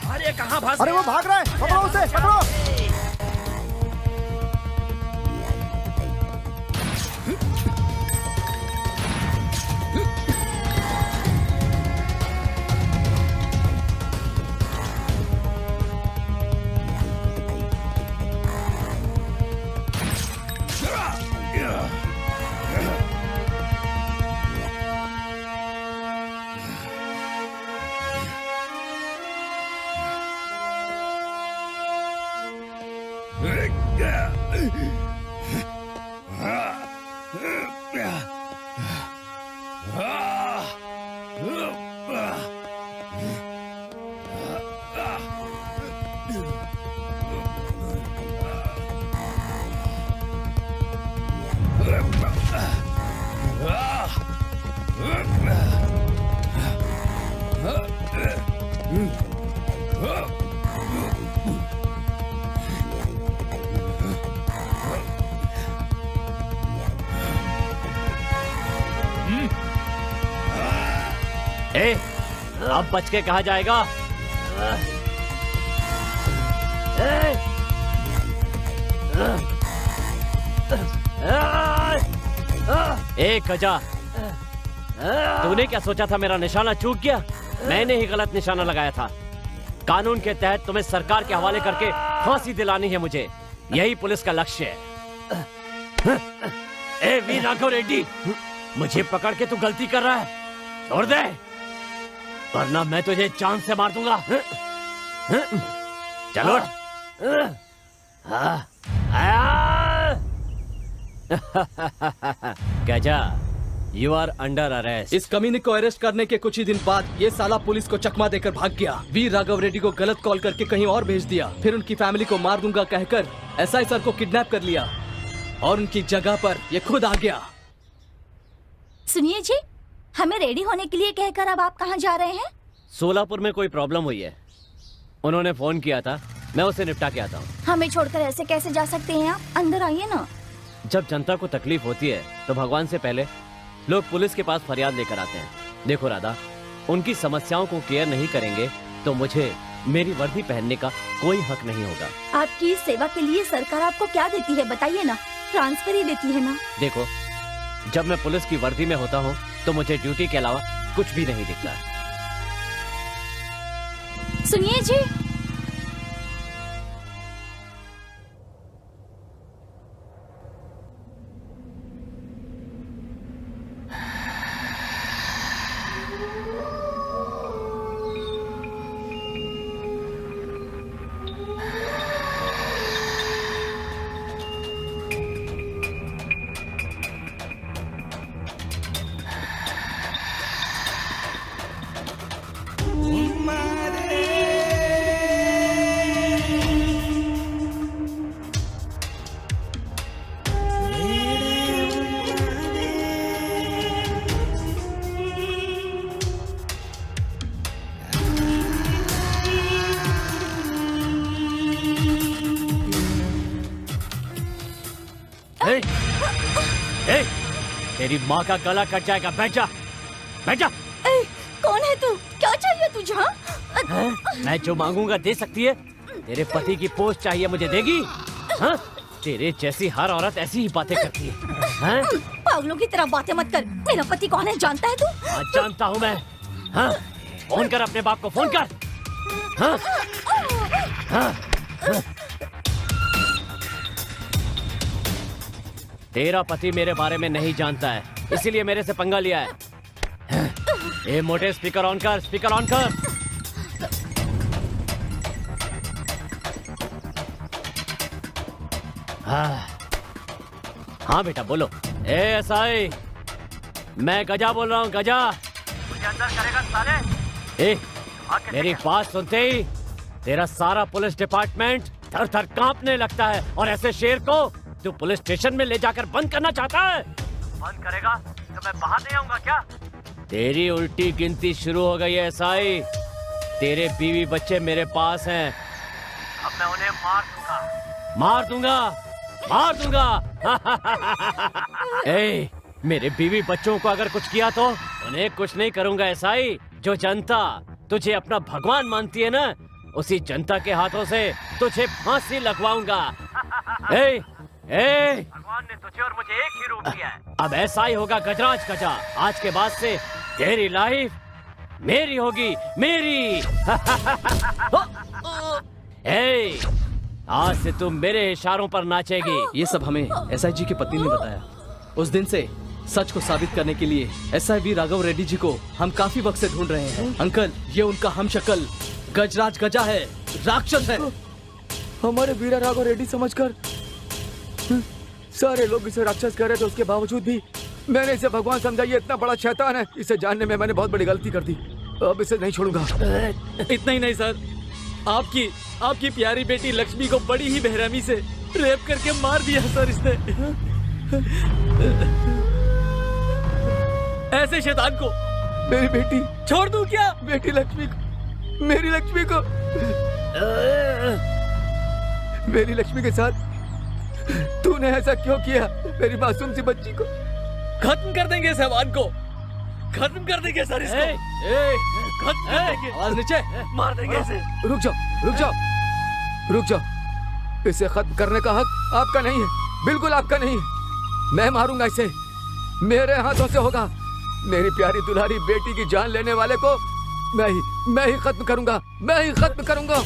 अरे कहाँ भाग? अरे वो भाग रहा है, पकड़ो उसे, पकड़ो। अब बच के कहा जाएगा? गजा, तूने क्या सोचा था मेरा निशाना चूक गया? मैंने ही गलत निशाना लगाया था। कानून के तहत तुम्हें सरकार के हवाले करके फांसी दिलानी है मुझे, यही पुलिस का लक्ष्य है। वीर राघव रेड्डी, मुझे पकड़ के तू गलती कर रहा है, छोड़ दे वरना मैं तुझे जान से मार दूंगा। चलो। गजा, यू आर अंडर अरेस्ट। इस कमीने को अरेस्ट करने के कुछ ही दिन बाद ये साला पुलिस को चकमा देकर भाग गया। वीर राघव रेड्डी को गलत कॉल करके कहीं और भेज दिया, फिर उनकी फैमिली को मार दूंगा कहकर एसआई सर को किडनैप कर लिया और उनकी जगह पर ये खुद आ गया। सुनिए जी, हमें रेडी होने के लिए कहकर अब आप कहाँ जा रहे हैं? सोलापुर में कोई प्रॉब्लम हुई है, उन्होंने फोन किया था, मैं उसे निपटा के आता हूँ। हमें छोड़कर ऐसे कैसे जा सकते हैं आप? अंदर आइए ना। जब जनता को तकलीफ होती है तो भगवान से पहले लोग पुलिस के पास फरियाद लेकर आते हैं। देखो राधा, उनकी समस्याओं को केयर नहीं करेंगे तो मुझे मेरी वर्दी पहनने का कोई हक नहीं होगा। आपकी सेवा के लिए सरकार आपको क्या देती है बताइए ना, ट्रांसफर ही देती है ना। देखो, जब मैं पुलिस की वर्दी में होता हूँ तो मुझे ड्यूटी के अलावा कुछ भी नहीं दिखता। सुनिए जी, तेरी माँ का गला कट जाएगा। बैठ जा, बैठ जा। कौन है तू? क्या चाहिए तुझे? हाँ? मैं जो मांगूंगा दे सकती है? तेरे पति की पोस्ट चाहिए, मुझे देगी? हाँ? तेरे जैसी हर औरत ऐसी ही बातें करती है। हाँ? पागलों की तरह बातें मत कर। मेरा पति कौन है जानता है तू? हाँ, जानता हूँ मैं। हाँ? फोन कर अपने बाप को, फोन कर। हाँ? हाँ? हाँ? तेरा पति मेरे बारे में नहीं जानता है, इसीलिए मेरे से पंगा लिया है। ए मोटे, स्पीकर ऑन कर, स्पीकर ऑन कर। हाँ बेटा बोलो। ए एसआई, मैं गजा बोल रहा हूँ, गजा। मुझे अंदर करेगा साले? मेरी बात सुनते ही तेरा सारा पुलिस डिपार्टमेंट थर थर कांपने लगता है, और ऐसे शेर को तू पुलिस स्टेशन में ले जाकर बंद करना चाहता है? बंद करेगा तो मैं बाहर नहीं आऊंगा क्या? तेरी उल्टी गिनती शुरू हो गई है एसआई। तेरे बीवी बच्चे मेरे पास हैं, अब मैं उन्हें मार दूंगा, मार दूंगा, मार दूंगा। ए, मेरे बीवी बच्चों को अगर कुछ किया तो उन्हें कुछ नहीं करूंगा एसआई। जो जनता तुझे अपना भगवान मानती है ना, उसी जनता के हाथों से तुझे फांसी लगवाऊंगा। ए, भगवान ने तुझे और मुझे एक ही रूप दिया है। अब ऐसा ही होगा गजराज गजा। आज के बाद से तेरी लाइफ मेरी होगी, मेरी। आज से तुम मेरे इशारों पर नाचेगी। ये सब हमें एसआईजी की पत्नी ने बताया। उस दिन से सच को साबित करने के लिए एसआई राघव रेड्डी जी को हम काफी वक्त से ढूंढ रहे हैं। अंकल, ये उनका हमशक्ल गजराज गजा है, राक्षस है। हमारे वीरा राघव रेड्डी समझकर सारे लोग इसे राक्षस कह रहे थे, उसके बावजूद भी मैंने इसे भगवान समझा। ये इतना बड़ा शैतान है, इसे जानने में मैंने बहुत बड़ी गलती कर दी। अब इसे नहीं छोड़ूंगा। इतना ही नहीं सर, आपकी प्यारी बेटी लक्ष्मी को बड़ी ही बेरहमी से रेप करके मार दिया सर इसने। ऐसे शैतान को मेरी बेटी छोड़ दूं क्या? बेटी लक्ष्मी को, मेरी लक्ष्मी को, मेरी लक्ष्मी के साथ तूने ऐसा क्यों किया? मेरी मासूम सी बच्ची को खत्म कर देंगे इस हैवान को, खत्म कर देंगे सर इसको। खत्म कर देंगे। आवाज नीचे, मार देंगे इसे। रुक जाओ, रुक जाओ, रुक जाओ। इसे खत्म करने का हक आपका नहीं है, बिल्कुल आपका नहीं है। मैं मारूंगा इसे, मेरे हाथों से होगा। मेरी प्यारी दुलारी बेटी की जान लेने वाले को मैं ही खत्म करूंगा, मैं ही खत्म करूंगा।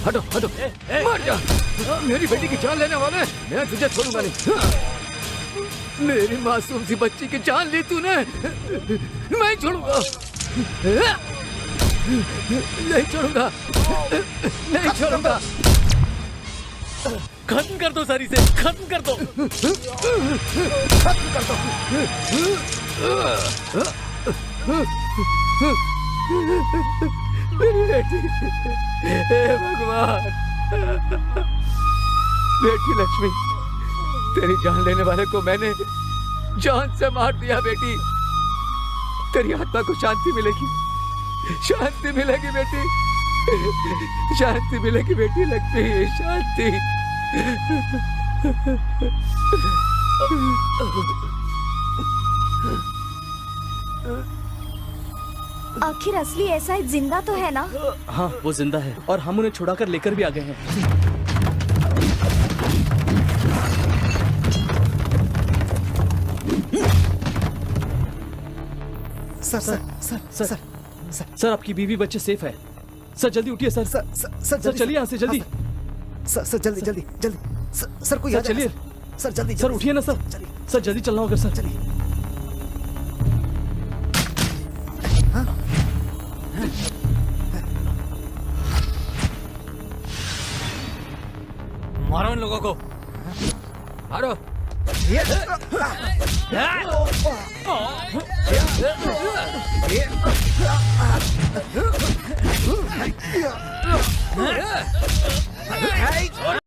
हटो, हटो, मर जा। मेरी बेटी की जान लेने वाले, मैं तुझे छोड़ूंगा नहीं। मेरी मासूम सी बच्ची की जान ली तूने, मैं छोड़ूंगा, नहीं छोड़ूंगा, नहीं छोड़ूंगा। खत्म कर दो सर इसे, खत्म कर दो, खत्म कर दो। मेरी बेटी, हे भगवान। बेटी लक्ष्मी, तेरी जान लेने वाले को मैंने जान से मार दिया। बेटी, तेरी आत्मा को शांति मिलेगी, शांति मिलेगी बेटी, शांति मिलेगी बेटी लक्ष्मी, शांति। आखिर असली एसआई जिंदा तो है ना? हाँ वो जिंदा है और हम उन्हें छुड़ाकर लेकर भी आ गए हैं। Sir sir sir sir sir sir आपकी बीवी बच्चे सेफ है। सर जल्दी उठिए सर। सर सर चलिए यहाँ से जल्दी। सर जल्दी जल्दी जल्दी सर कोई सर आ जाए, चलिए। सर जल्दी सर उठिए ना सर। सर जल्दी चलना होगा सर। चलिए। मारो इन लोगों को। मारो।